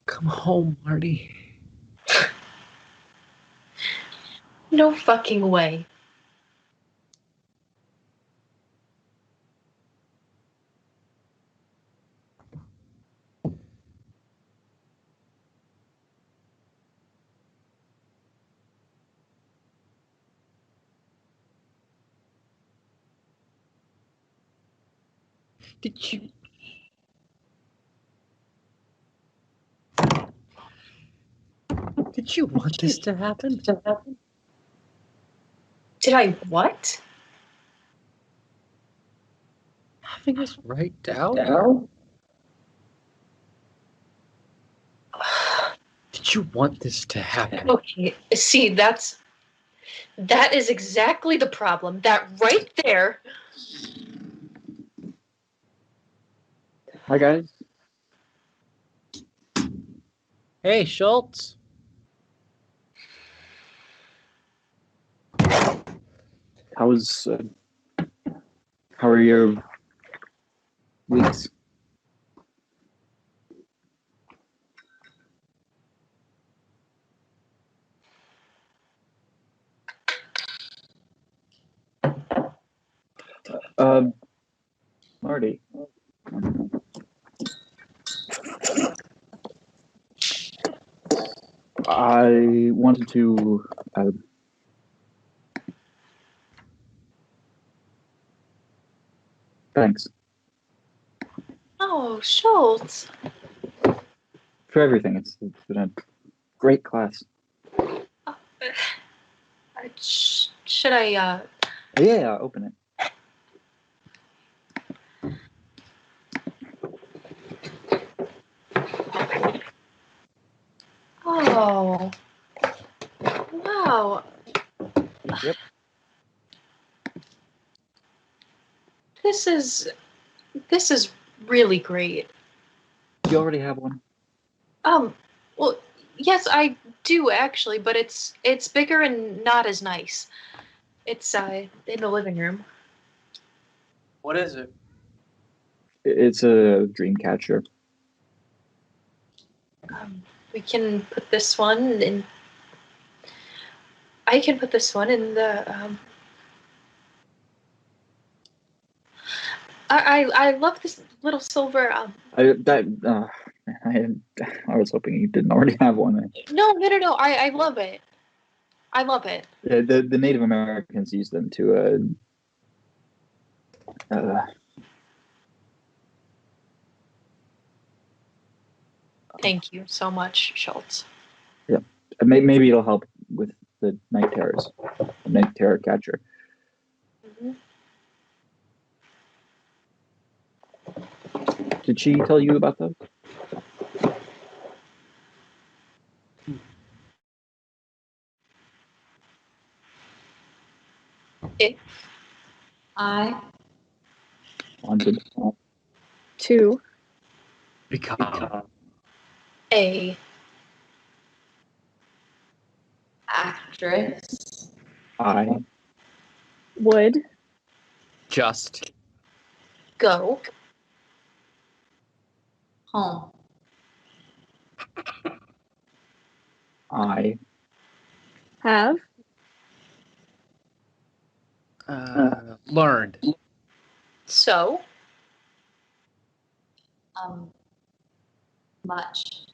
S2: Come home, Marty.
S3: No fucking way.
S2: Did you? Did you want this to happen?
S3: Did I what?
S2: Having us write down? Did you want this to happen?
S3: Okay, see, that's That is exactly the problem. That right there.
S4: Hi, guys.
S2: Hey, Schultz.
S4: How are your weeks? Marty. I wanted to thanks
S3: Oh, Schultz.
S4: for everything. It's been a great class.
S3: Should I,
S4: Yeah, open it.
S3: Oh. Wow.
S4: Yep.
S3: This is really great.
S4: You already have one.
S3: Well, yes, I do actually, but it's bigger and not as nice. It's in the living room.
S2: What is it?
S4: It's a dream catcher.
S3: We can put this one in. I can put this one in the. I love this little silver.
S4: I was hoping you didn't already have one.
S3: No. I love it. I love it.
S4: The Native Americans used them to
S3: Thank you so much, Schultz.
S4: maybe it'll help with the night terrors, the night terror catcher.
S3: Mm-hmm.
S4: Did she tell you about those?
S3: If
S5: I
S4: Wanted.
S1: 2.
S2: Become.
S3: a
S5: actress
S4: I
S1: Would
S2: Just.
S3: go
S5: home.
S4: I
S1: have
S2: Learned.
S3: so
S5: Much.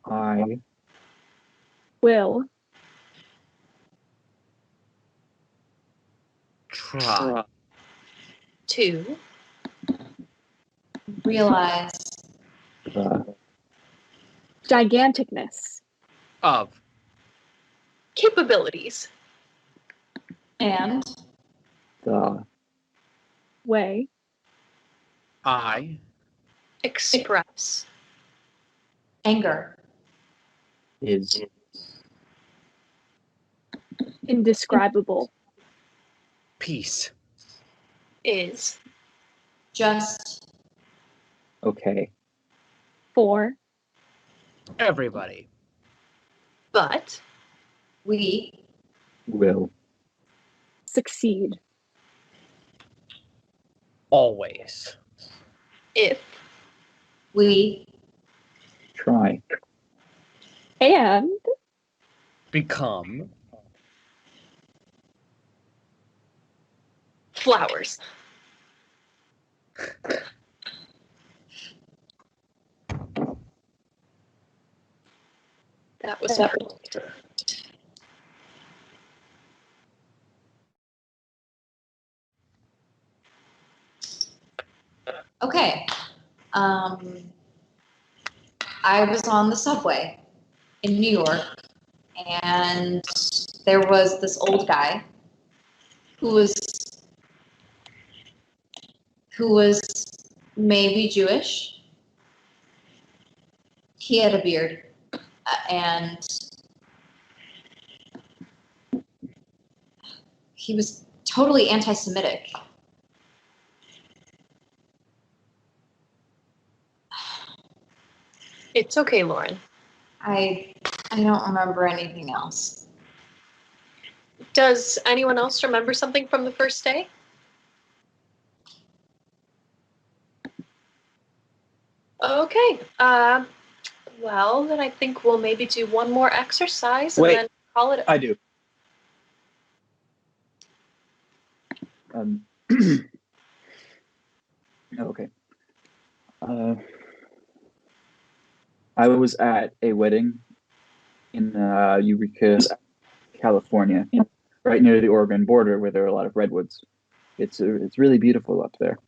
S4: I
S1: will
S2: Try.
S3: to
S5: Realize
S4: the
S1: giganticness
S2: Of.
S3: capabilities
S5: and
S4: the
S1: way
S2: I.
S3: express
S5: anger.
S4: is
S1: indescribable
S2: Peace.
S3: is
S5: Just
S4: okay.
S1: for
S2: Everybody.
S3: but
S5: we
S4: Will
S1: succeed
S2: Always.
S3: if
S5: we
S4: try.
S1: and
S2: Become.
S3: flowers. That was perfect.
S5: okay. I was on the subway in New York, and there was this old guy who was maybe Jewish. He had a beard, and he was totally anti-Semitic.
S3: It's okay, Lauren.
S5: I don't remember anything else.
S3: Does anyone else remember something from the first day? Okay. Well, then I think we'll maybe do one more exercise and
S4: Wait.
S3: then call it.
S4: I do. Okay. I was at a wedding in Eureka, California, right near the Oregon border, where there are a lot of redwoods. It's really beautiful up there.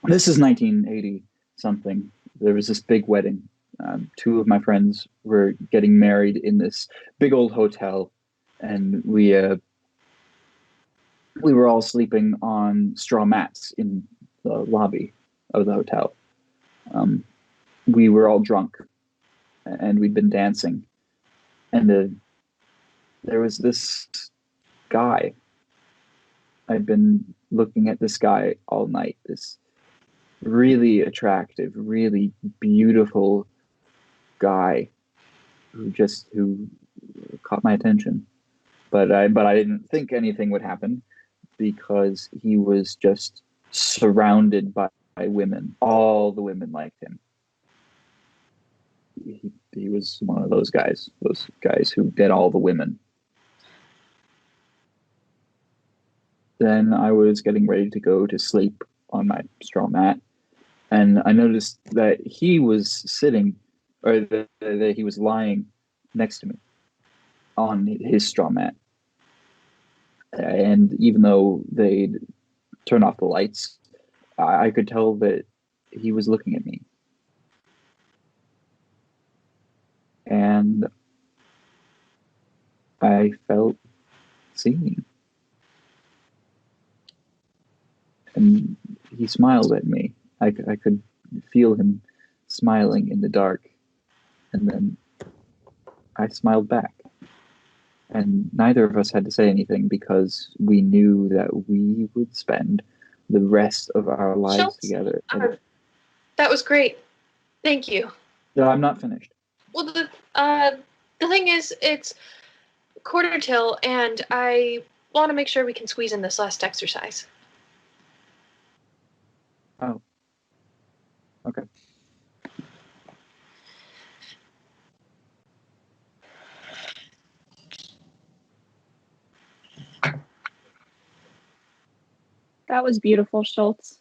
S4: This is 1980 something. There was this big wedding. Two of my friends were getting married in this big old hotel, and we were all sleeping on straw mats in the lobby of the hotel. We were all drunk, and we'd been dancing, and there was this guy. I'd been looking at this guy all night. This really attractive, really beautiful guy who caught my attention. But I didn't think anything would happen because he was just surrounded by women. All the women liked him. He was one of those guys who get all the women. Then I was getting ready to go to sleep on my straw mat, and I noticed that he was sitting, or that he was lying next to me on his straw mat. And even though they'd turn off the lights, I could tell that he was looking at me. And I felt seen. And he smiled at me. I could feel him smiling in the dark. And then I smiled back. And neither of us had to say anything because we knew that we would spend the rest of our lives
S3: Schultz,
S4: together.
S3: that was great. Thank you.
S4: No, I'm not finished.
S3: Well, the thing is, it's quarter till, and I want to make sure we can squeeze in this last exercise.
S4: Oh. Okay.
S1: That was beautiful, Schultz.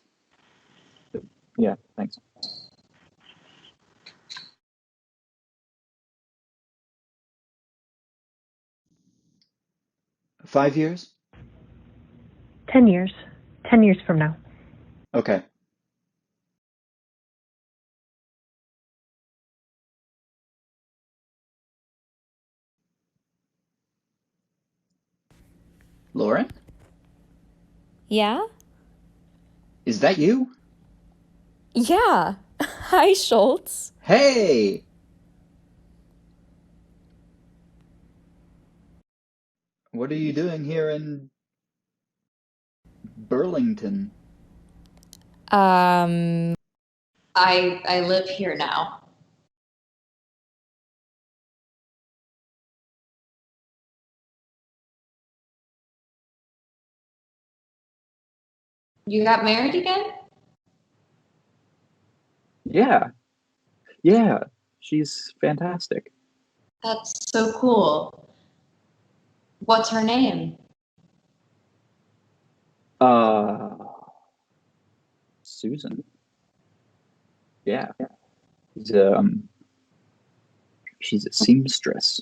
S4: Yeah, thanks.
S7: Five years?
S8: 10 years. 10 years from now.
S7: Okay. Lauren?
S9: Yeah?
S7: Is that you?
S9: Yeah. Hi, Schultz.
S7: Hey! What are you doing here in Burlington?
S5: I live here now. You got married again?
S4: Yeah, she's fantastic.
S5: That's so cool. What's her name?
S4: Susan. Yeah. She's a seamstress.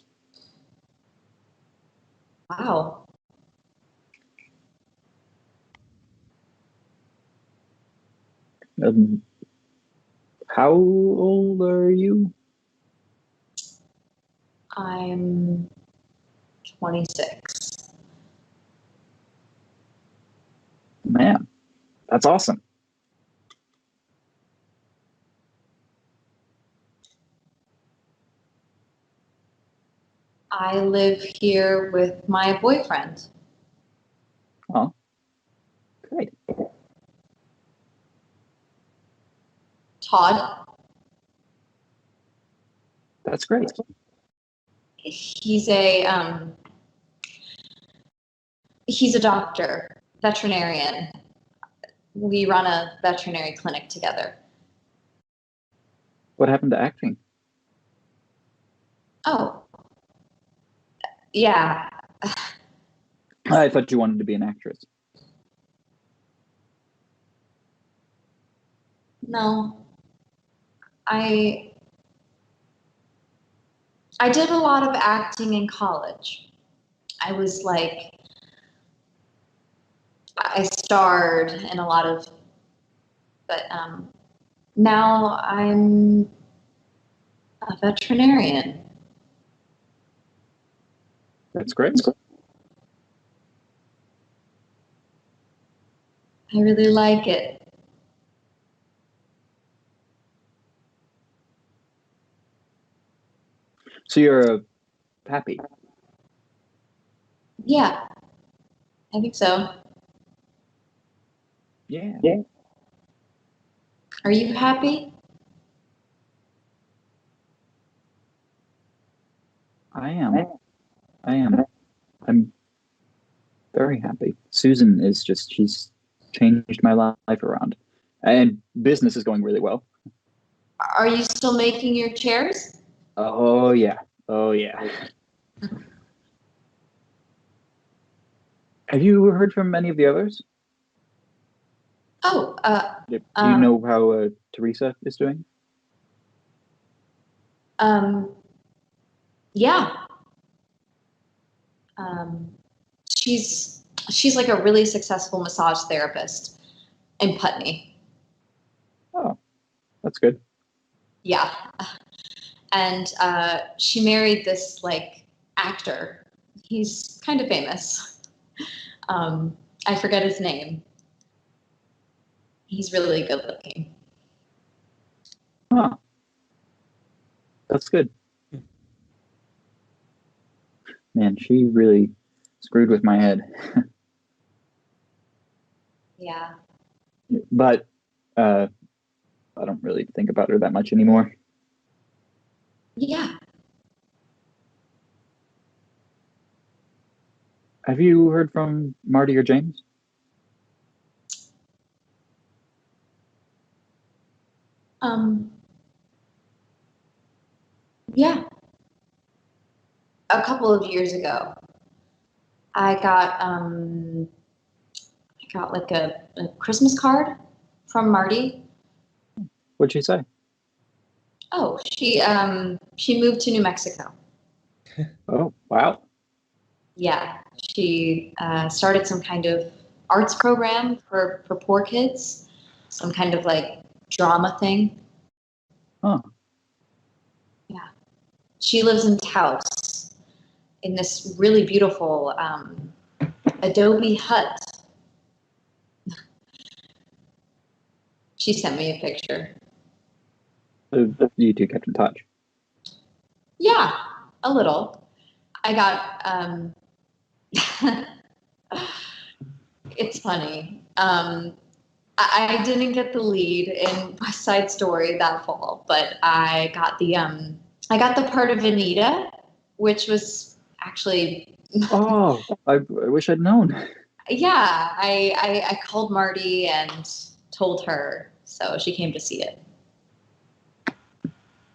S5: Wow.
S4: How old are you?
S5: I'm 26.
S4: Man, that's awesome.
S5: I live here with my boyfriend.
S4: Oh, great.
S5: Todd.
S4: That's great.
S5: He's a doctor, veterinarian. We run a veterinary clinic together.
S4: What happened to acting?
S5: Oh, yeah.
S4: I thought you wanted to be an actress.
S5: No. I did a lot of acting in college. I was like, I starred in a lot of, but now I'm a veterinarian.
S4: That's great.
S5: I really like it.
S4: So you're a pappy.
S5: Yeah, I think so.
S4: Yeah.
S5: Are you happy?
S4: I am. I'm very happy. Susan is she's changed my life around. And business is going really well.
S5: Are you still making your chairs?
S4: Oh, yeah. Oh, yeah. Have you heard from any of the others?
S5: Oh,
S4: Do you know how Theresa is doing?
S5: Yeah. She's like a really successful massage therapist in Putney.
S4: Oh, that's good.
S5: Yeah. And she married this like actor. He's kind of famous. I forget his name. He's really good looking.
S4: Huh. That's good. Man, she really screwed with my head.
S5: Yeah.
S4: But I don't really think about her that much anymore.
S5: Yeah.
S4: Have you heard from Marty or James?
S5: Yeah. A couple of years ago, I got like a Christmas card from Marty.
S4: What'd she say?
S5: Oh, she moved to New Mexico.
S4: Oh, wow.
S5: Yeah, she started some kind of arts program for poor kids, some kind of like drama thing.
S4: Huh.
S5: Yeah, she lives in Taos in this really beautiful adobe hut. She sent me a picture.
S4: You two kept in touch.
S5: Yeah, a little. I got it's funny. I didn't get the lead in West Side Story that fall, but I got the part of Anita, which was actually
S4: Oh, I wish I'd known.
S5: yeah. I called Marty and told her, so she came to see it.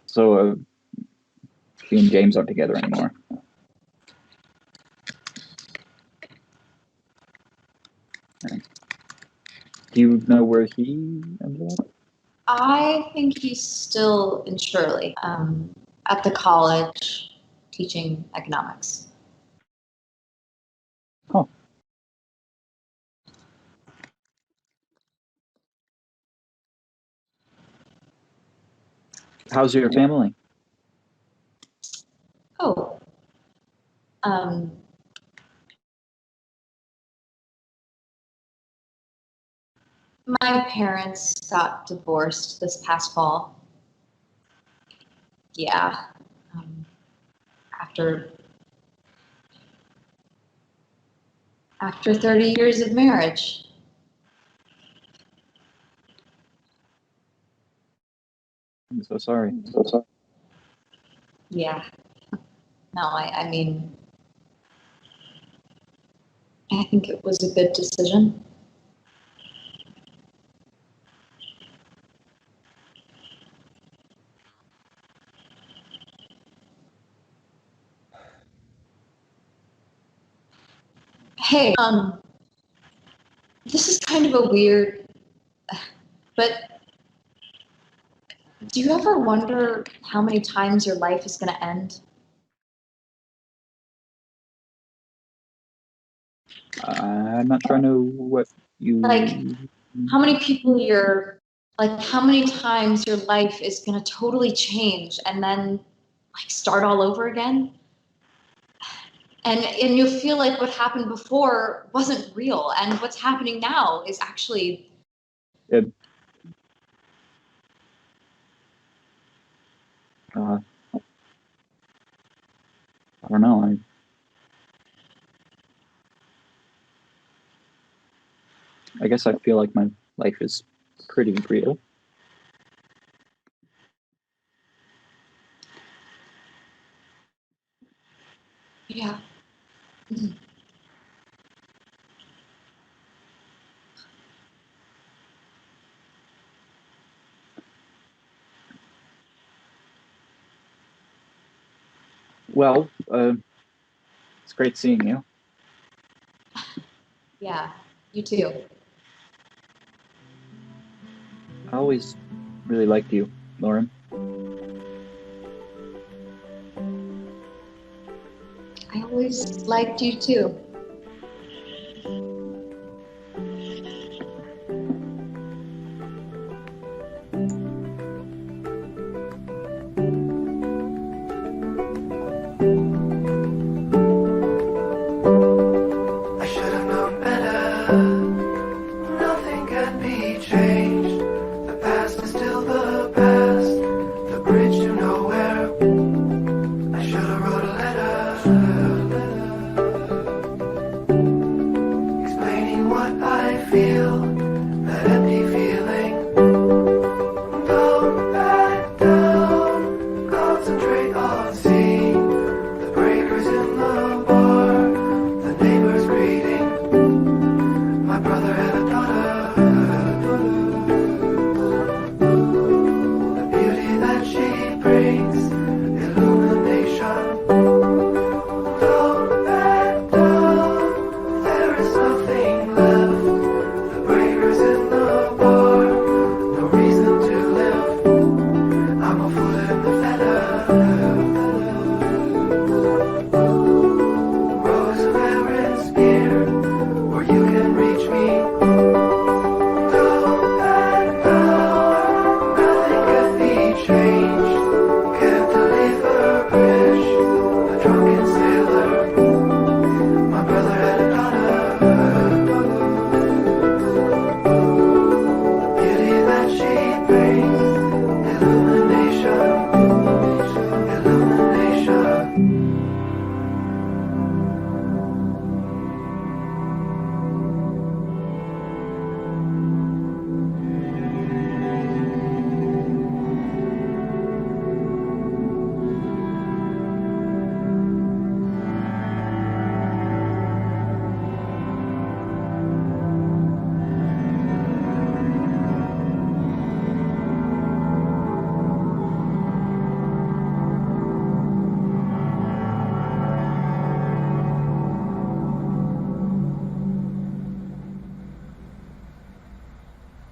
S4: So she and James aren't together anymore. Do you know where he ended up?
S5: I think he's still in Shirley, at the college, teaching economics.
S4: Oh. How's your family?
S5: Oh, my parents got divorced this past fall. Yeah, after after 30 years of marriage.
S4: I'm so sorry.
S5: Yeah. No, I mean, I think it was a good decision. Hey, this is kind of a weird, but do you ever wonder how many times your life is going to end?
S4: I'm not trying to what you...
S5: Like, how many times your life is going to totally change and then like start all over again? And you feel like what happened before wasn't real, and what's happening now is actually...
S4: I don't know. I guess I feel like my life is pretty real.
S5: Yeah.
S4: Well, it's great seeing you.
S5: Yeah, you too.
S4: I always really liked you, Lauren.
S5: I always liked you too.